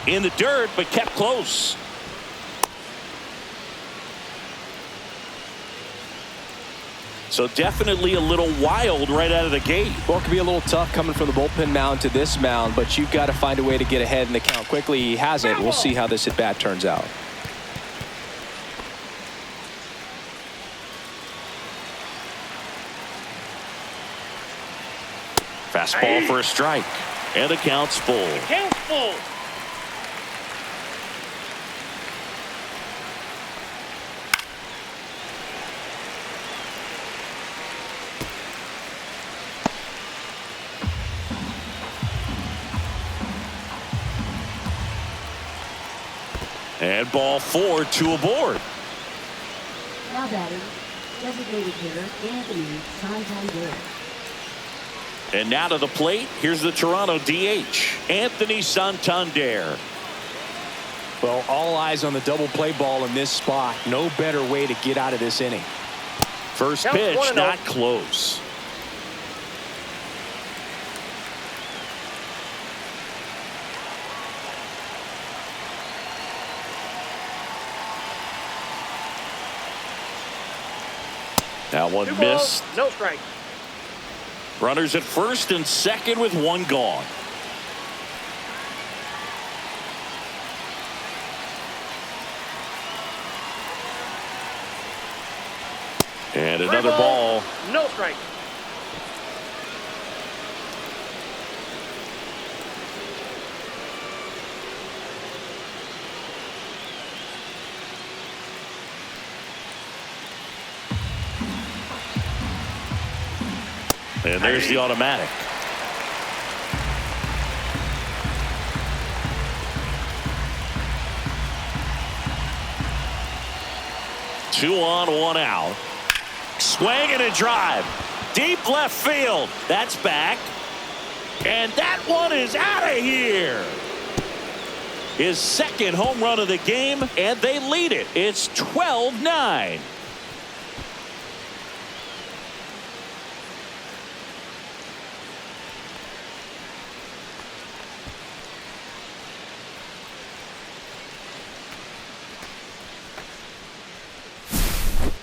In the dirt, but kept close. So definitely a little wild right out of the gate. Well, it could be a little tough coming from the bullpen mound to this mound, but you've got to find a way to get ahead in the count quickly. He hasn't. We'll see how this at bat turns out. Fastball for a strike. And the count's full. Count's full. And ball 4, 2 aboard. Now batting, designated hitter Anthony Santander. And now to the plate, here's the Toronto DH, Anthony Santander. Well, all eyes on the double play ball in this spot. No better way to get out of this inning. First pitch, not close. That one missed. No strike. Runners at first and second with one gone. And another ball. No strike. And there's the automatic. Two on, one out. Swing and a drive. Deep left field. That's back. And that one is out of here. His second home run of the game, and they lead it. It's 12-9.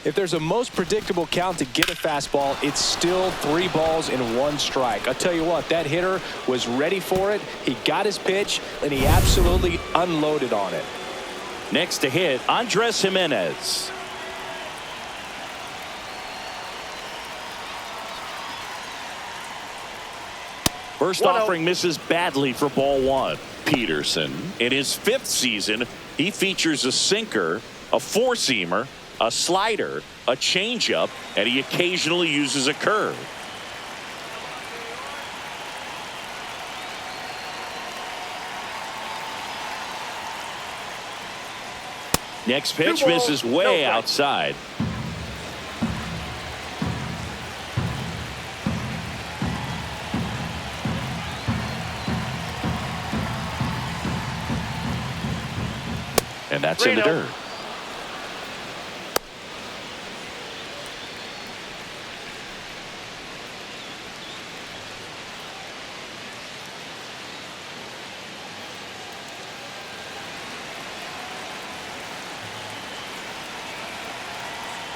If there's a most predictable count to get a fastball, it's still 3 balls and 1 strike. I'll tell you what, that hitter was ready for it. He got his pitch, and he absolutely unloaded on it. Next to hit, Andres Jimenez. First offering misses badly for ball 1. Peterson, in his 5th season, he features a sinker, a 4-seamer, a slider, a changeup, and he occasionally uses a curve. Next pitch misses way outside. And that's in the dirt.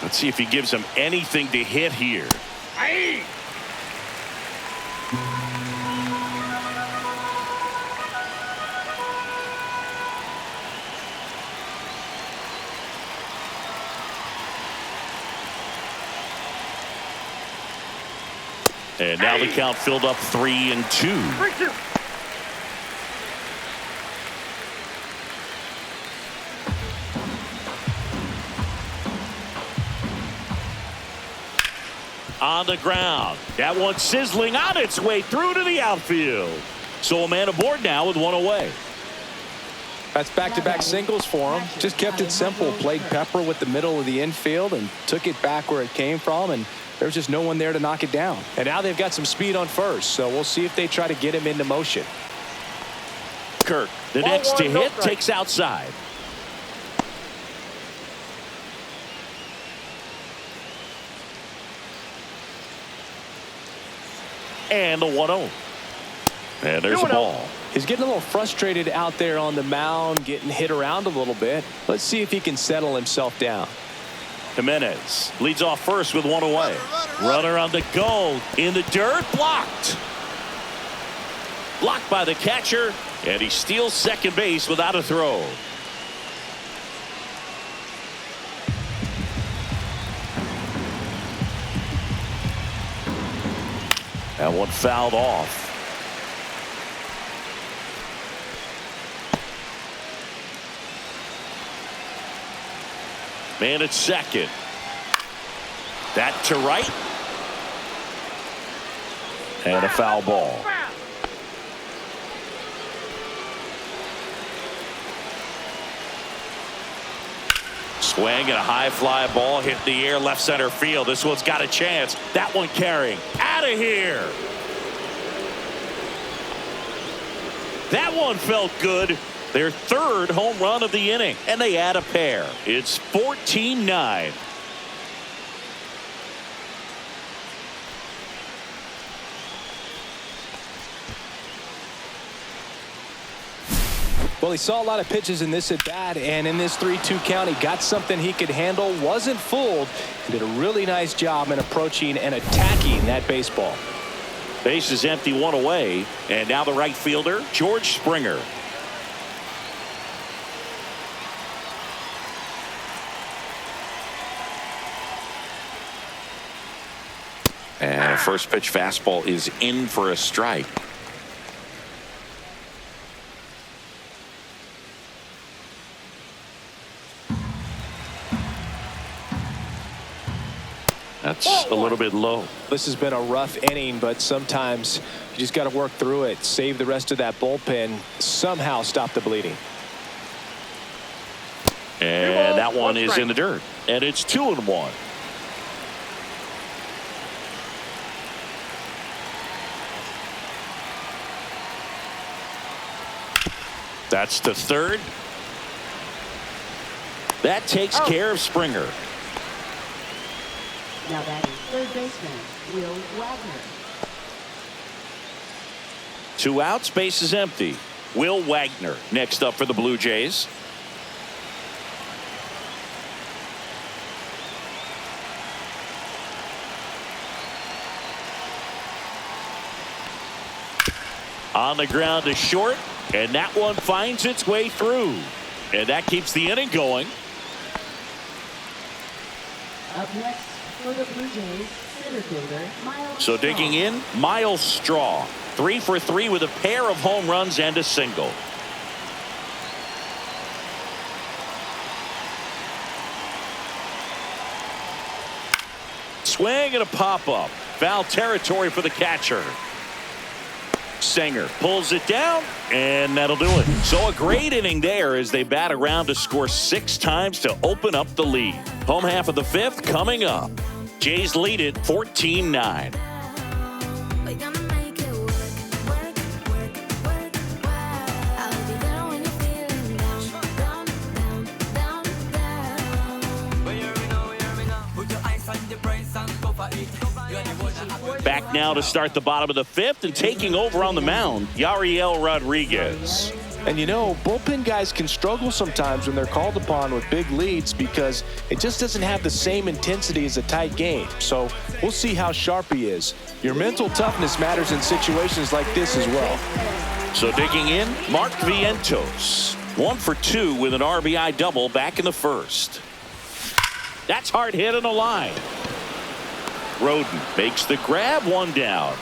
Let's see if he gives him anything to hit here. Aye. And now the count filled up 3-2. 3-2. On the ground. That one sizzling on its way through to the outfield. So a man aboard now with one away. That's back-to-back singles for him. Just kept it simple. Played pepper with the middle of the infield and took it back where it came from, and there's just no one there to knock it down. And now they've got some speed on first, so we'll see if they try to get him into motion. Kirk, the next to hit, takes outside. And the 1-0. And there's the ball. He's getting a little frustrated out there on the mound, getting hit around a little bit. Let's see if he can settle himself down. Jimenez leads off first with one away. Runner on the go in the dirt, blocked. Blocked by the catcher, and he steals second base without a throw. That one fouled off. Man at second. That to right. And a foul ball. Swing and a high fly ball hit the air left center field. This one's got a chance. That one carrying. Out of here. That one felt good. Their third home run of the inning, and they add a pair. It's 14-9. Well, he saw a lot of pitches in this at bat, and in this 3-2 count, he got something he could handle, wasn't fooled, and did a really nice job in approaching and attacking that baseball. Base is empty, one away, and now the right fielder, George Springer. And a first pitch fastball is in for a strike. That's a little bit low. This has been a rough inning, but sometimes you just got to work through it, save the rest of that bullpen, somehow stop the bleeding. And that one is in the dirt, and it's 2-1. That's the third. That takes care of Springer. Now that is third baseman, Will Wagner. 2 outs, base is empty. Will Wagner next up for the Blue Jays. On the ground to short, and that one finds its way through. And that keeps the inning going. Up next for the Blue Jays, center fielder, Miles So digging in, Miles Straw. 3 for 3 with a pair of home runs and a single. Swing and a pop-up. Foul territory for the catcher. Singer pulls it down, and that'll do it. So a great inning there as they bat around to score 6 times to open up the lead. Home half of the 5th coming up. Jays lead it 14-9. up now to start the bottom of the 5th, and taking over on the mound, Yariel Rodriguez. And you know, bullpen guys can struggle sometimes when they're called upon with big leads because it just doesn't have the same intensity as a tight game. So we'll see how sharp he is. Your mental toughness matters in situations like this as well. So digging in, Mark Vientos. 1 for 2 with an RBI double back in the 1st. That's hard hit on the line. Roden makes the grab, 1 down.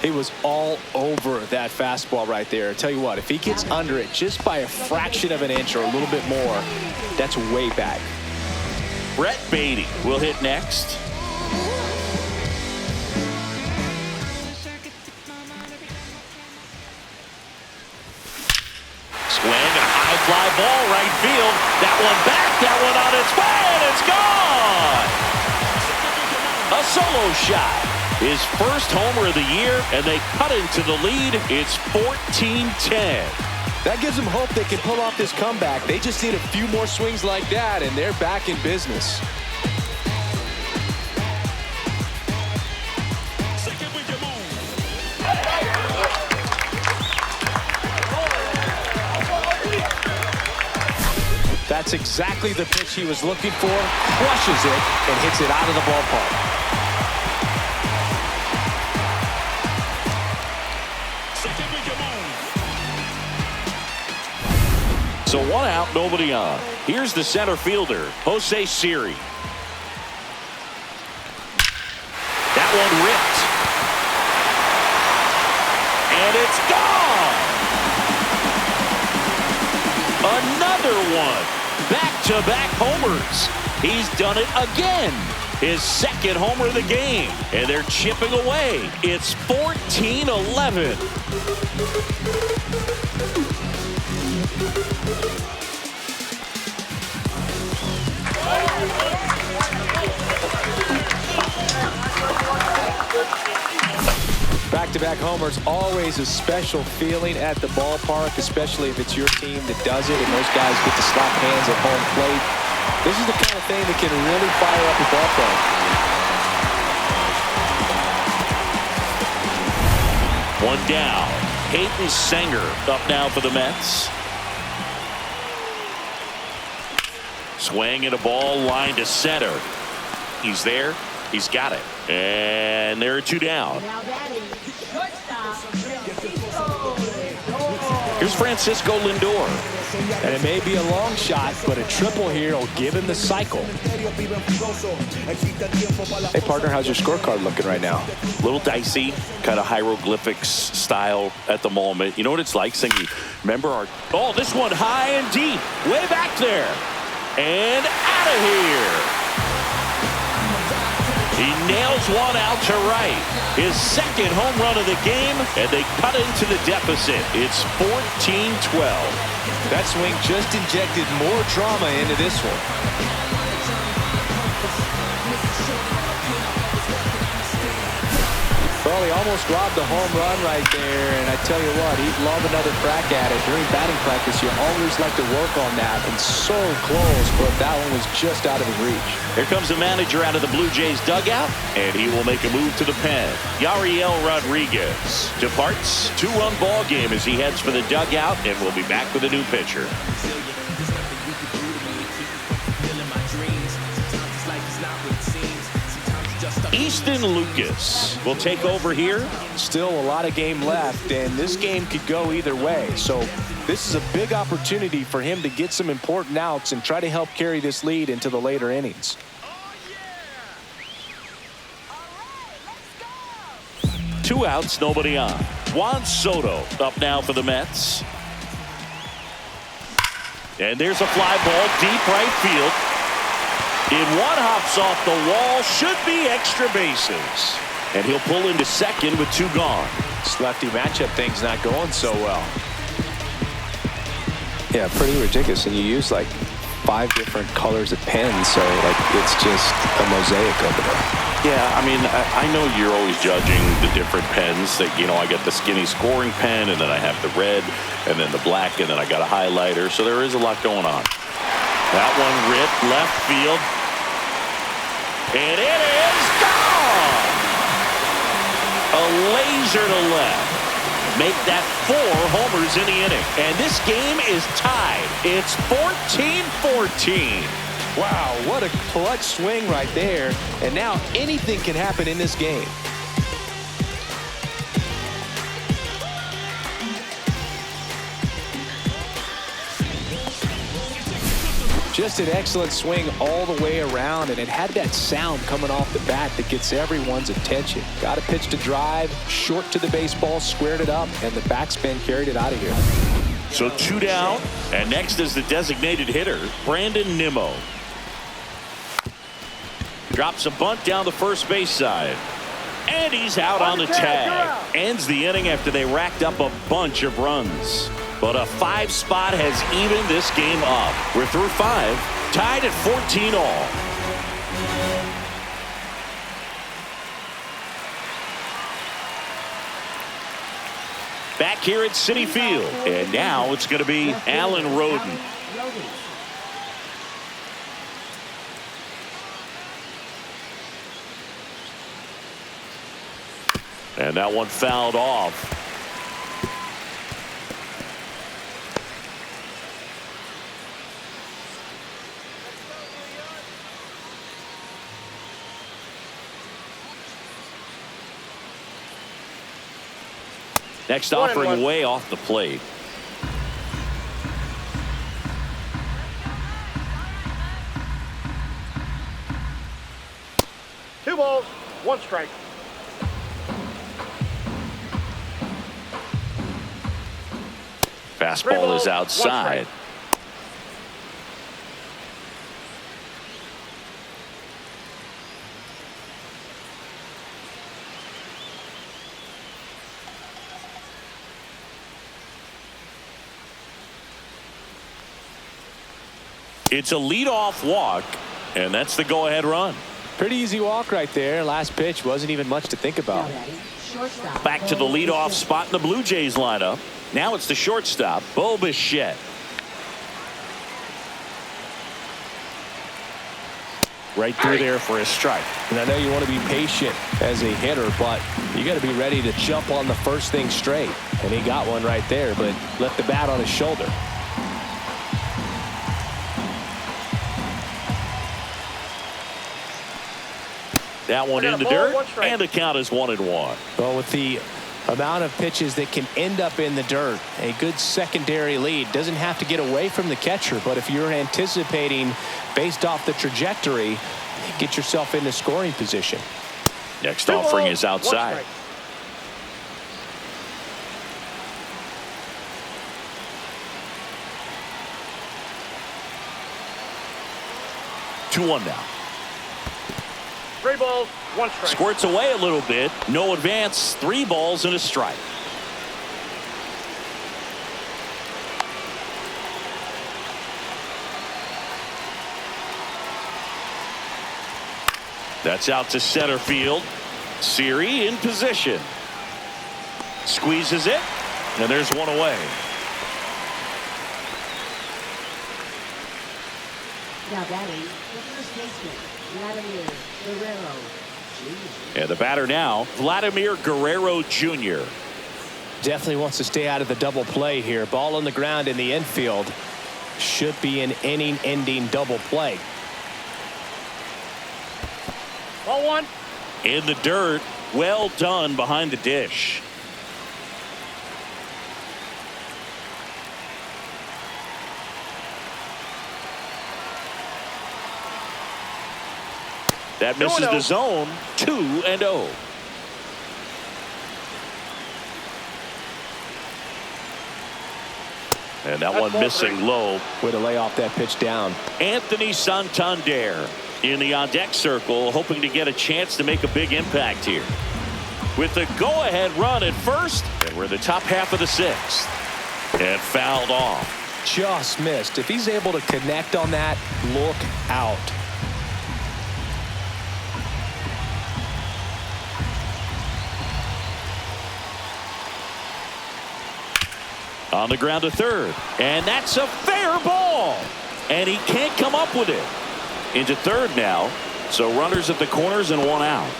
He was all over that fastball right there. I tell you what, if he gets under it just by a fraction of an inch or a little bit more, that's way back. Brett Beatty will hit next. Swing and a high fly ball right field. That one back, that one on its way, and it's gone. A solo shot. His first homer of the year, and they cut into the lead. It's 14-10. That gives them hope they can pull off this comeback. They just need a few more swings like that, and they're back in business. That's exactly the pitch he was looking for. Crushes it and hits it out of the ballpark. So 1 out, nobody on. Here's the center fielder, Jose Siri. That one ripped. And it's gone. Another one. Back-to-back homers. He's done it again. His 2nd homer of the game. And they're chipping away. It's 14-11. Back-to-back homers, always a special feeling at the ballpark, especially if it's your team that does it and those guys get to slap hands at home plate. This is the kind of thing that can really fire up a ballpark. 1 down. Peyton Senger up now for the Mets. Swing and a ball line to center. He's there. He's got it. And there are 2 down. Here's Francisco Lindor. And it may be a long shot, but a triple here will give him the cycle. Hey, partner, how's your scorecard looking right now? A little dicey, kind of hieroglyphics style at the moment. You know what it's like, Singy? Remember our... Oh, this one high and deep. Way back there. And out of here. He nails 1 out to right. His 2nd home run of the game, and they cut into the deficit. It's 14-12. That swing just injected more drama into this one. Well, he almost robbed the home run right there, and I tell you what, he'd love another crack at it. During batting practice, you always like to work on that, and so close, but that one was just out of his reach. Here comes the manager out of the Blue Jays dugout, and he will make a move to the pen. Yariel Rodriguez departs. 2-run ball game as he heads for the dugout, and we'll be back with a new pitcher. Easton Lucas will take over here. Still a lot of game left, and this game could go either way. So this is a big opportunity for him to get some important outs and try to help carry this lead into the later innings. Two outs, nobody on. Juan Soto up now for the Mets. And there's a fly ball deep right field. In one hops off the wall, should be extra bases. And he'll pull into second with 2 gone. This lefty matchup thing's not going so well. Yeah, pretty ridiculous. And you use like 5 different colors of pens, so like it's just a mosaic over there. Yeah, I mean, I know you're always judging the different pens. That, you know, I got the skinny scoring pen, and then I have the red, and then the black, and then I got a highlighter. So there is a lot going on. That one ripped left field. And it is gone! A laser to left. Make that 4 homers in the inning. And this game is tied. It's 14-14. Wow, what a clutch swing right there. And now anything can happen in this game. Just an excellent swing all the way around, and it had that sound coming off the bat that gets everyone's attention. Got a pitch to drive, short to the baseball, squared it up, and the backspin carried it out of here. So 2 down, and next is the designated hitter, Brandon Nimmo. Drops a bunt down the first base side. And he's out on the tag. Ends the inning after they racked up a bunch of runs. But a 5 spot has evened this game up. We're through 5, tied at 14 all. Back here at Citi Field. And now it's going to be Alan Roden. And that one fouled off. Next offering way off the plate. Two balls, 1 strike. Fastball is outside. It's a leadoff walk, and that's the go-ahead run. Pretty easy walk right there. Last pitch wasn't even much to think about. Back to the leadoff spot in the Blue Jays lineup. Now it's the shortstop, Bassitt. Right through there for a strike. And I know you want to be patient as a hitter, but you got to be ready to jump on the first thing straight. And he got one right there, but left the bat on his shoulder. That one in the dirt, and the count is 1-1. Well, with the amount of pitches that can end up in the dirt, a good secondary lead doesn't have to get away from the catcher, but if you're anticipating based off the trajectory, get yourself into scoring position. Next offering is outside. 2-1 now. 3 balls, 1 strike. Squirts away a little bit. No advance. 3 balls and a strike. That's out to center field. Siri in position. Squeezes it. And there's one away. Now batting, the first baseman, Vladimir Guerrero Jr. And the batter now, Vladimir Guerrero Jr. Definitely wants to stay out of the double play here. Ball on the ground in the infield. Should be an inning-ending double play. Ball 1. In the dirt. Well done behind the dish. That misses the zone. 2-0. And that one missing low. Way to lay off that pitch down. Anthony Santander in the on-deck circle, hoping to get a chance to make a big impact here. With the go-ahead run at first, and we're in the top half of the 6th. And fouled off. Just missed. If he's able to connect on that, look out. On the ground to third. And that's a fair ball. And he can't come up with it. Into third now. So runners at the corners and 1 out.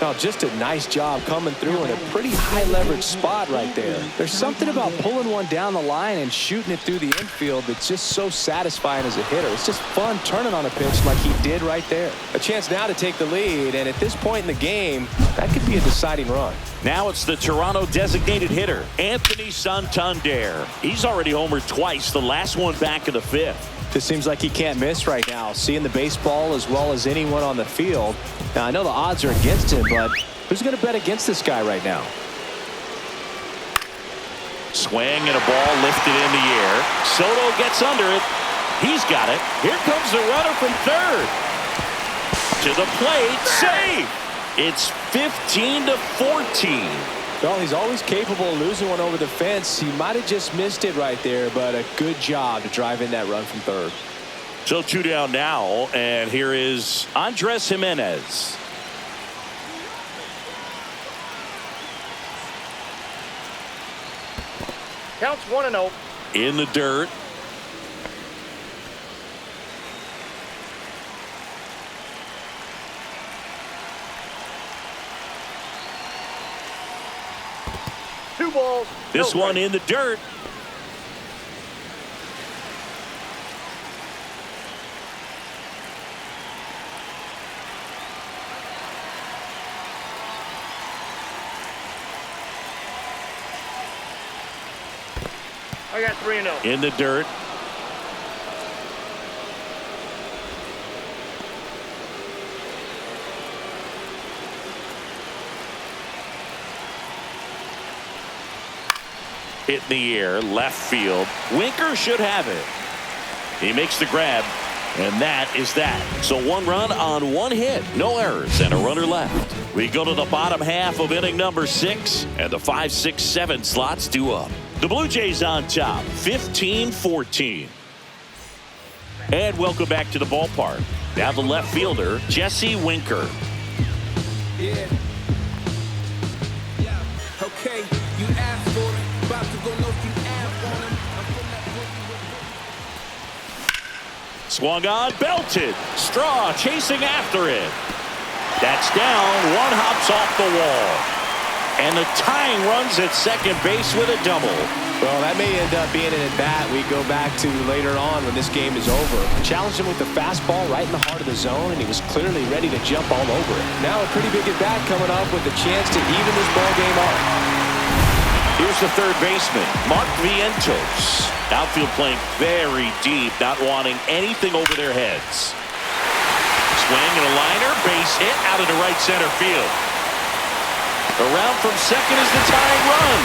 Oh, just a nice job coming through in a pretty high leverage spot right there. There's something about pulling one down the line and shooting it through the infield that's just so satisfying as a hitter. It's just fun turning on a pitch like he did right there. A chance now to take the lead, and at this point in the game, that could be a deciding run. Now it's the Toronto designated hitter, Anthony Santander. He's already homered twice, the last one back in the 5th. Just seems like he can't miss right now, seeing the baseball as well as anyone on the field. Now, I know the odds are against him, but who's going to bet against this guy right now? Swing and a ball lifted in the air. Soto gets under it. He's got it. Here comes the runner from third. To the plate. Save. It's 15-14. Well, he's always capable of losing one over the fence. He might have just missed it right there, but a good job to drive in that run from third. So 2 down now, and here is Andres Jimenez. Counts 1-0. In the dirt. Two balls. This no one strikes. in the dirt. I got 3-0. In the dirt. Hit in the air, left field. Winker should have it. He makes the grab, and that is that. So 1 run on 1 hit, no errors, and a runner left. We go to the bottom half of inning number 6, and the 5, 6, 7 slots due up. The Blue Jays on top, 15-14. And welcome back to the ballpark. Now the left fielder, Jesse Winker. Yeah. Okay, you asked for it. About to go low, you asked on him. Swung on, belted. Straw chasing after it. That's down. 1 hops off the wall. And the tying runs at second base with a double. Well, that may end up being an at-bat we go back to later on when this game is over. Challenged him with the fastball right in the heart of the zone, and he was clearly ready to jump all over it. Now a pretty big at-bat coming up with a chance to even this ball game up. Here's the third baseman, Mark Vientos. Outfield playing very deep, not wanting anything over their heads. Swing and a liner, base hit out into right center field. Around from second is the tying run.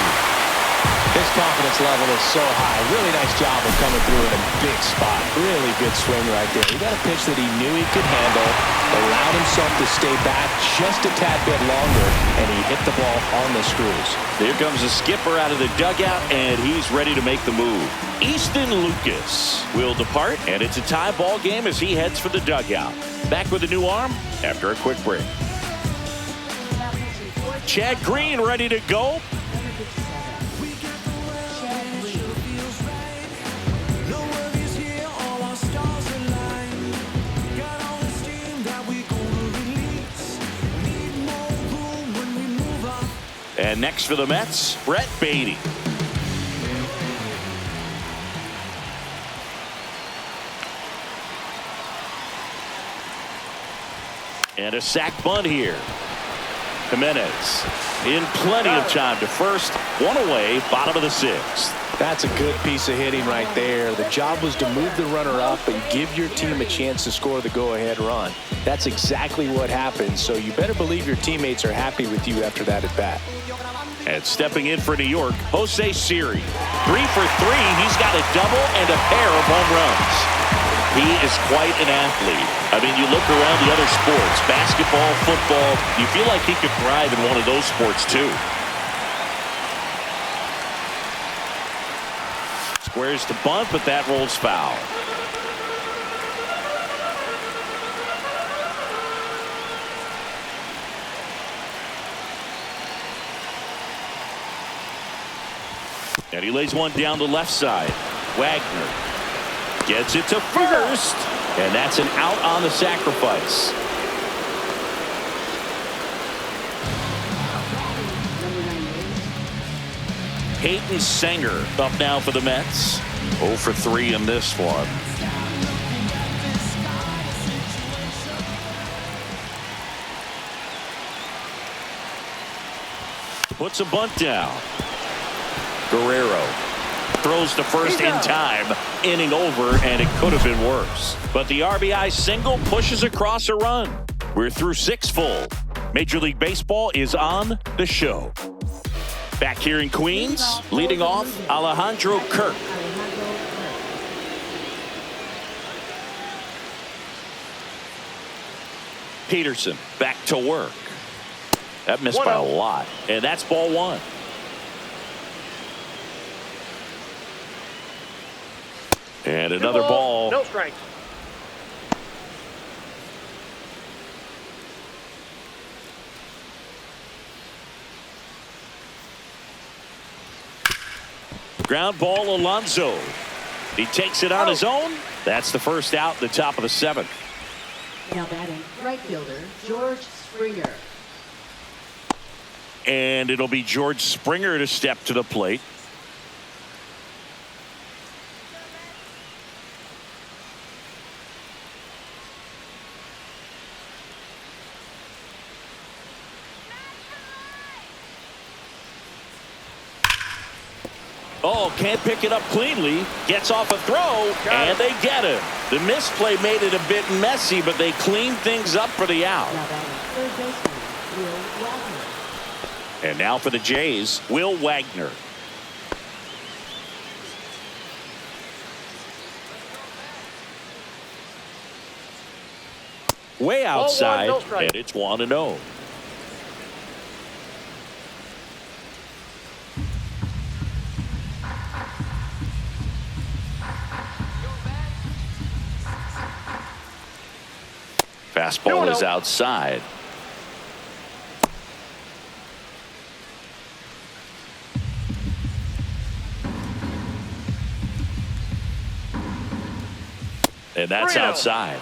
His confidence level is so high. Really nice job of coming through in a big spot. Really good swing right there. He got a pitch that he knew he could handle, allowed himself to stay back just a tad bit longer, and he hit the ball on the screws. Here comes the skipper out of the dugout, and he's ready to make the move. Easton Lucas will depart, and it's a tie ball game as he heads for the dugout. Back with a new arm after a quick break. Chad Green ready to go. And next for the Mets, Brett Beatty. And a sac bunt here. Jimenez in plenty of time to first. 1 away, bottom of the 6th. That's a good piece of hitting right there. The job was to move the runner up and give your team a chance to score the go-ahead run. That's exactly what happened, so you better believe your teammates are happy with you after that at-bat. And stepping in for New York, Jose Siri. 3 for 3. He's got a double and a pair of home runs. He is quite an athlete. I mean, you look around the other sports, basketball, football, you feel like he could thrive in one of those sports too. Squares to bunt, but that rolls foul. And he lays one down the left side. Wagner gets it to first, and that's an out on the sacrifice. Peyton Sanger up now for the Mets. 0 for 3 in this one. Puts a bunt down. Guerrero throws to first in time. Inning over, and it could have been worse. But the RBI single pushes across a run. We're through 6 full. Major League Baseball is on the show. Back here in Queens, leading off, Alejandro Kirk. Peterson back to work. That missed by a lot, and that's ball 1. And another ball. No strike. Ground ball, Alonso. He takes it on his own. That's the first out, the top of the 7th. Now batting, right fielder, George Springer. And it'll be George Springer to step to the plate. Oh, can't pick it up cleanly. Gets off a throw, and they get him. The misplay made it a bit messy, but they cleaned things up for the out. Now batting, third baseman, Will Wagner. And now for the Jays, Will Wagner. Way outside, no strike. and it's 1-0. Fastball is outside. And that's outside.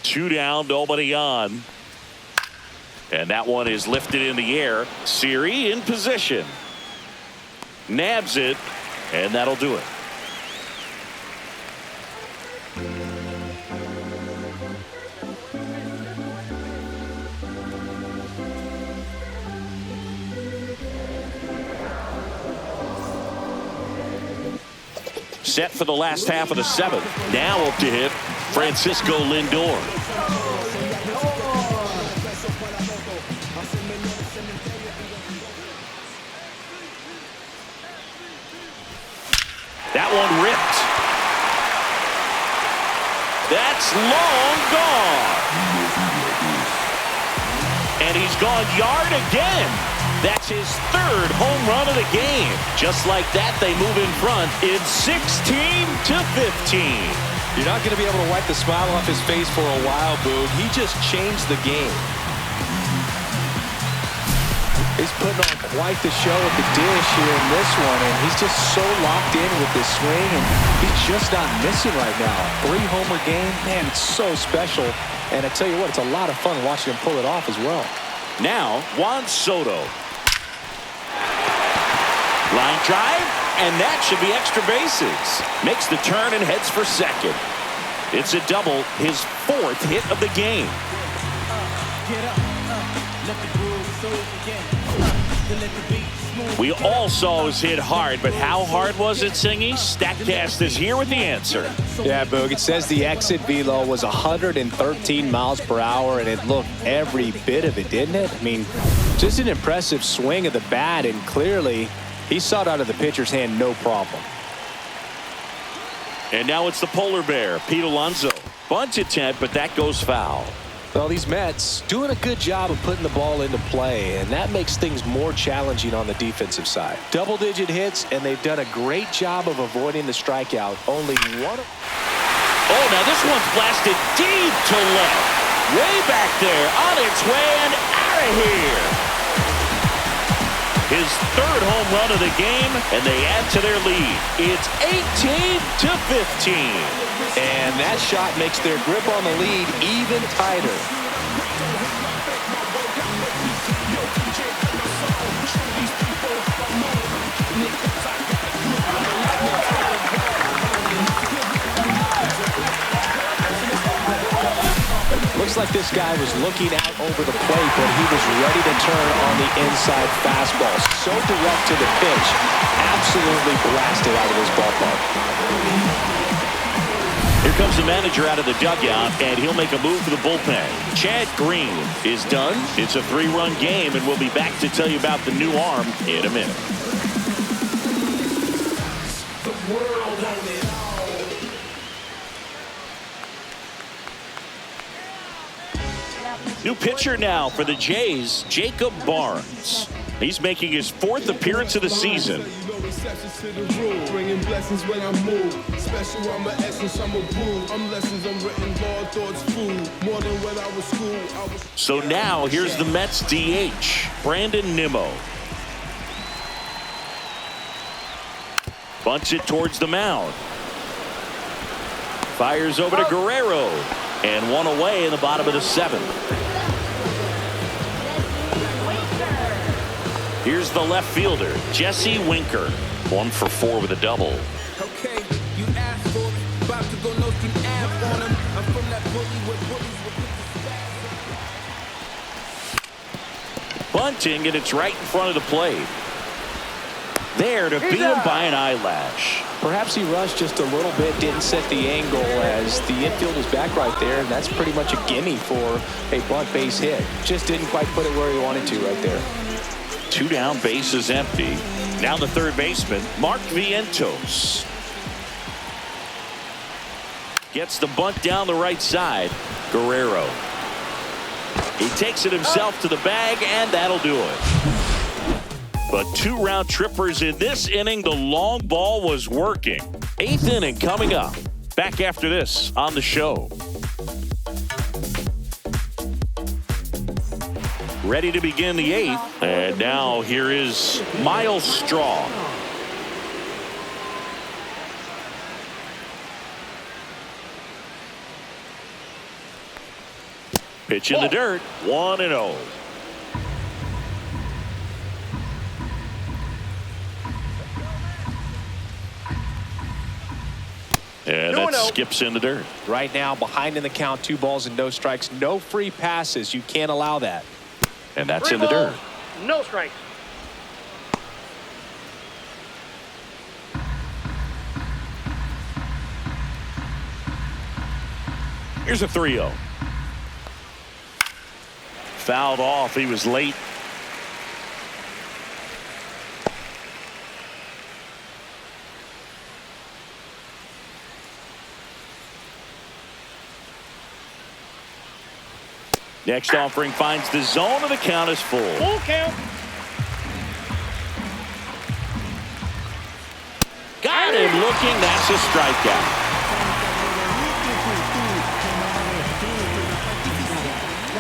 Two down, nobody on. And that one is lifted in the air. Siri in position. Nabs it, and that'll do it. Set for the last half of the 7th. Now up to hit Francisco Lindor. That one ripped. That's long gone. And he's gone yard again. That's his 3rd home run of the game. Just like that, they move in front. It's 16-15. You're not going to be able to wipe the smile off his face for a while, Boog. He just changed the game. He's putting on quite the show at the dish here in this one, and he's just so locked in with this swing, and he's just not missing right now. 3-homer game, man, it's so special. And I tell you what, it's a lot of fun watching him pull it off as well. Now, Juan Soto. Line drive, and that should be extra bases. Makes the turn and heads for second. It's a double, his 4th hit of the game. We all saw his hit hard, but how hard was it, Singy? Statcast is here with the answer. Yeah, Boog, it says the exit velo was 113 miles per hour, and it looked every bit of it, didn't it? I mean, just an impressive swing of the bat, and clearly he saw it out of the pitcher's hand no problem. And now it's the polar bear, Pete Alonso. Bunt attempt, but that goes foul. Well, these Mets doing a good job of putting the ball into play, and that makes things more challenging on the defensive side. Double-digit hits, and they've done a great job of avoiding the strikeout. Only one. Oh, now this one's blasted deep to left. Way back there, on its way and out of here. his third home run of the game, and they add to their lead. It's 18-15. And that shot makes their grip on the lead even tighter. Looks like this guy was looking out over the plate, but he was ready to turn on the inside fastball. So direct to the pitch. Absolutely blasted out of this ballpark. Here comes the manager out of the dugout, and he'll make a move for the bullpen. Chad Green is done. It's a 3-run game, and we'll be back to tell you about the new arm in a minute. New pitcher now for the Jays, Jacob Barnes. He's making his 4th appearance of the season. Bringing blessings when I move. Special, I'm an essence, I'm a brew. I'm lessons, I'm written, law, thoughts, food. More than when I was school. So now here's the Mets DH, Brandon Nimmo. Bunts it towards the mound. Fires over to Guerrero. And one away in the bottom of the 7th. Here's the left fielder, Jesse Winker. 1 for 4 with a double. Okay, you asked for it. About to go no scheme ab on him. I'm from that bully with bullies with Bunting, and it's right in front of the plate. There to beat him by an eyelash. Perhaps he rushed just a little bit, didn't set the angle as the infield is back right there, and that's pretty much a gimme for a bunt base hit. Just didn't quite put it where he wanted to right there. 2 down, bases empty. Now the third baseman, Mark Vientos. Gets the bunt down the right side. Guerrero. He takes it himself to the bag, and that'll do it. But 2 round trippers in this inning. The long ball was working. 8th inning coming up. Back after this on the show. Ready to begin the 8th. And now here is Miles Straw. Pitch in the dirt. 1-0. And that skips in the dirt. Right now, behind in the count, 2 balls and no strikes. No free passes. You can't allow that. And that's in the dirt. No strikes. Here's a 3-0. Fouled off. He was late. Next offering finds the zone, and the count is full. Full count. Got him looking. That's a strikeout.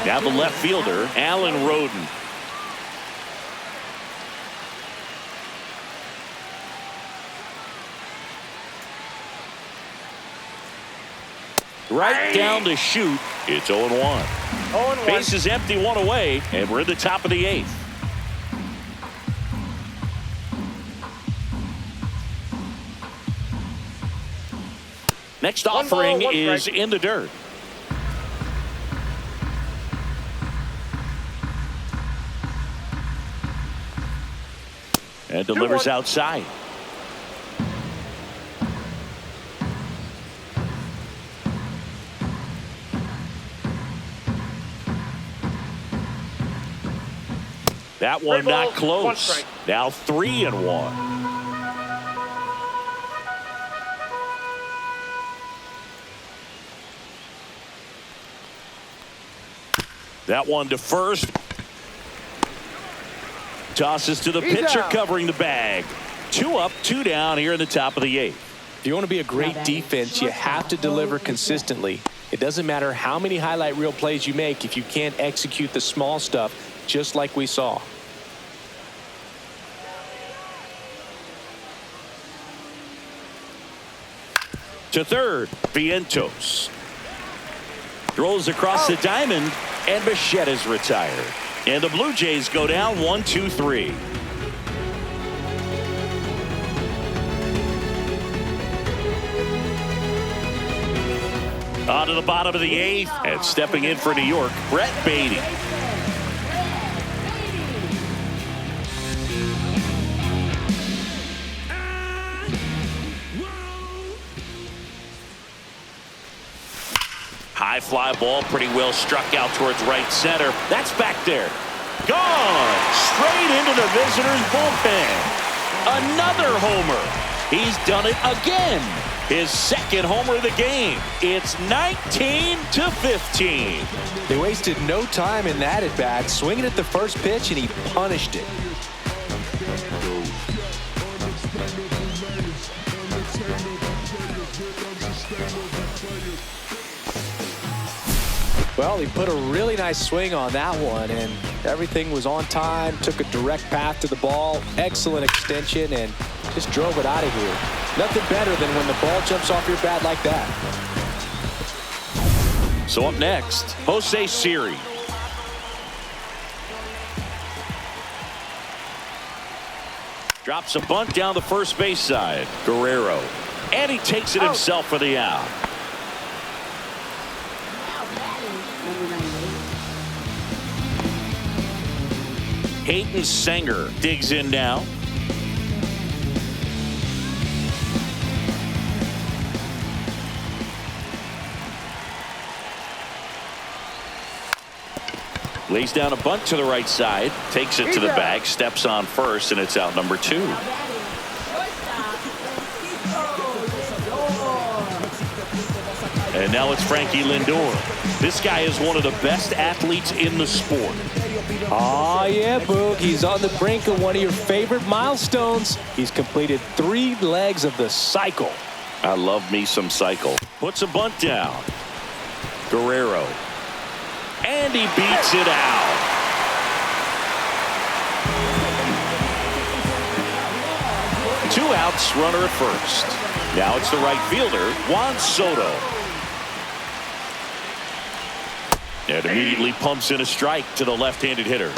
Now the left fielder, Alan Roden. Right down to shoot. It's 0-1. 0-1. Base is empty, 1 away, and we're at the top of the 8th. Next offering is in the dirt. And delivers outside. That one not close. Now 3-1. That one to first. Tosses to the pitcher covering the bag. 2 up, 2 down here in the top of the 8th. If you want to be a great defense, you have to deliver consistently. It doesn't matter how many highlight reel plays you make if you can't execute the small stuff, just like we saw. To third, Vientos. Throws across the diamond, and Bassitt is retired. And the Blue Jays go down 1-2-3. On to the bottom of the 8th, and stepping in for New York, Brett Baty. High fly ball, pretty well struck out towards right center. That's back there. Gone! Straight into the visitors' bullpen. Another homer. He's done it again. His second homer of the game. It's 19-15. They wasted no time in that at bat, swinging at the first pitch, and he punished it. Well, he put a really nice swing on that one, and everything was on time, took a direct path to the ball, excellent extension, and just drove it out of here. Nothing better than when the ball jumps off your bat like that. So up next, Jose Siri. Drops a bunt down the first base side. Guerrero. And he takes it himself for the out. Hayden Sanger digs in now. Lays down a bunt to the right side, takes it to the bag, steps on first, and it's out number 2. And now it's Frankie Lindor. This guy is one of the best athletes in the sport. Oh, yeah, Boog. He's on the brink of one of your favorite milestones. He's completed 3 legs of the cycle. I love me some cycle. Puts a bunt down. Guerrero. And he beats it out. Two outs, runner at first. Now it's the right fielder, Juan Soto. And immediately pumps in a strike to the left-handed hitter.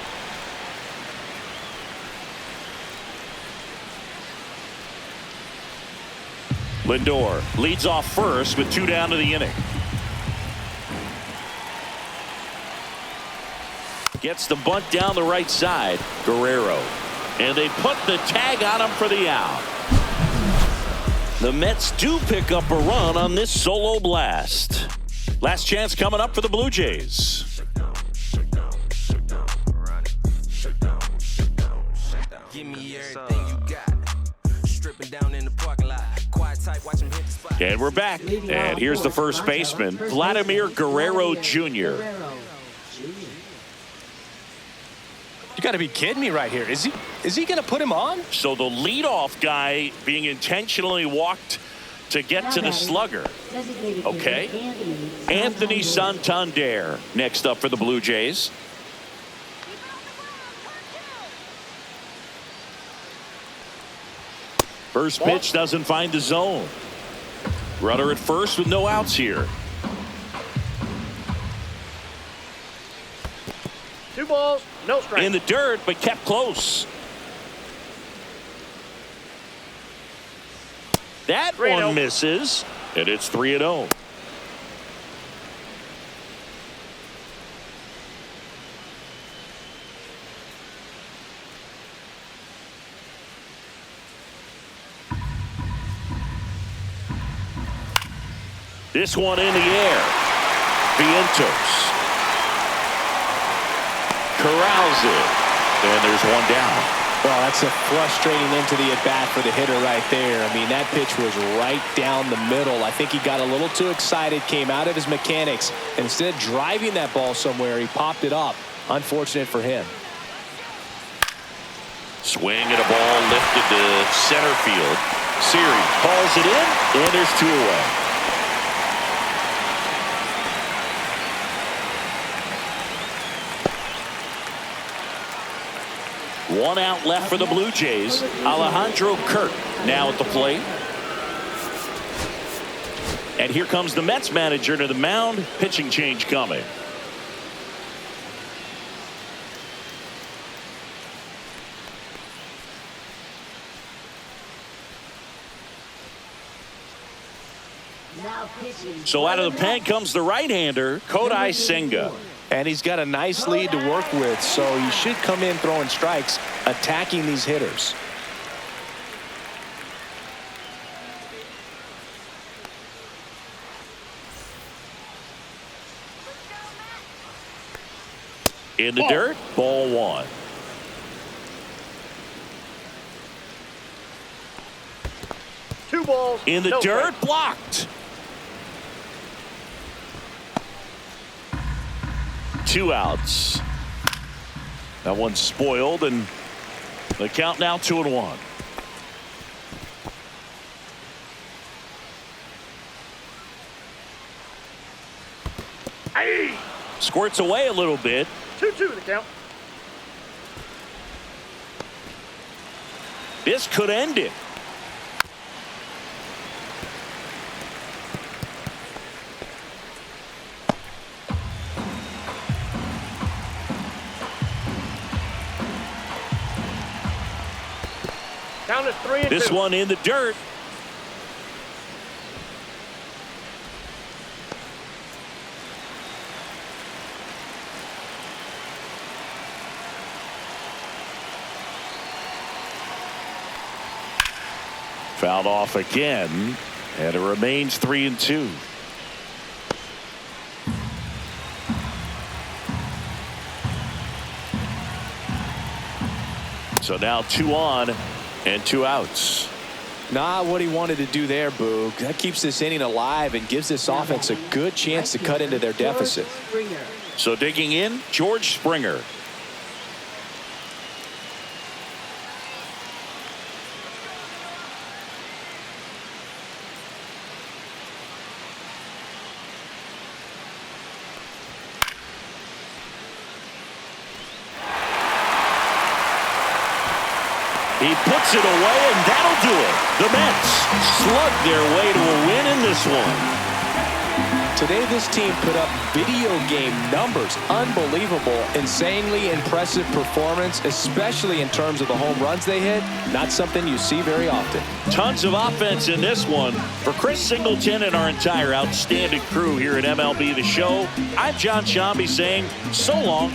Lindor leads off first with 2 down to the inning. Gets the bunt down the right side. Guerrero. And they put the tag on him for the out. The Mets do pick up a run on this solo blast. Last chance coming up for the Blue Jays. Give me everything you got. Stripping down in the parking lot. Quiet type, watch him hit the spot. And we're back. And here's the first baseman, Vladimir Guerrero Jr. You got to be kidding me right here. Is he going to put him on? So the leadoff guy being intentionally walked to get to the slugger. Okay. Anthony Santander next up for the Blue Jays. First pitch doesn't find the zone. Runner at first with no outs here. 2 balls, no strikes. In the dirt, but kept close. That one misses, and it's 3-0. This one in the air. Vientos corrals it, and there's one down. Well, that's a frustrating end to the at-bat for the hitter right there. I mean, that pitch was right down the middle. I think he got a little too excited, came out of his mechanics, and instead of driving that ball somewhere, he popped it up. Unfortunate for him. Swing at a ball lifted to center field. Siri calls it in, and there's 2 away. One out left for the Blue Jays. Alejandro Kirk now at the plate. And here comes the Mets manager to the mound. Pitching change coming. Now pitching. So out of the pen comes the right-hander, Kodai Senga. And he's got a nice lead to work with, so he should come in throwing strikes, attacking these hitters. In the dirt, ball one. Two balls. In the no dirt, strikes. blocked. 2 outs. That one's spoiled, and the count now 2-1. Hey! Squirts away a little bit. 2-2 the count. This could end it. Count is 3-2. This one in the dirt. Fouled off again, and it remains 3-2. So now 2 on and 2 outs. Not what he wanted to do there, Boog. That keeps this inning alive and gives this offense a good chance to cut into their deficit. So digging in, George Springer. He puts it away, and that'll do it. The Mets slug their way to a win in this one. Today, this team put up video game numbers. Unbelievable, insanely impressive performance, especially in terms of the home runs they hit. Not something you see very often. Tons of offense in this one. For Chris Singleton and our entire outstanding crew here at MLB The Show, I'm John Shambi saying so long.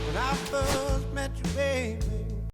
When I first met you, baby,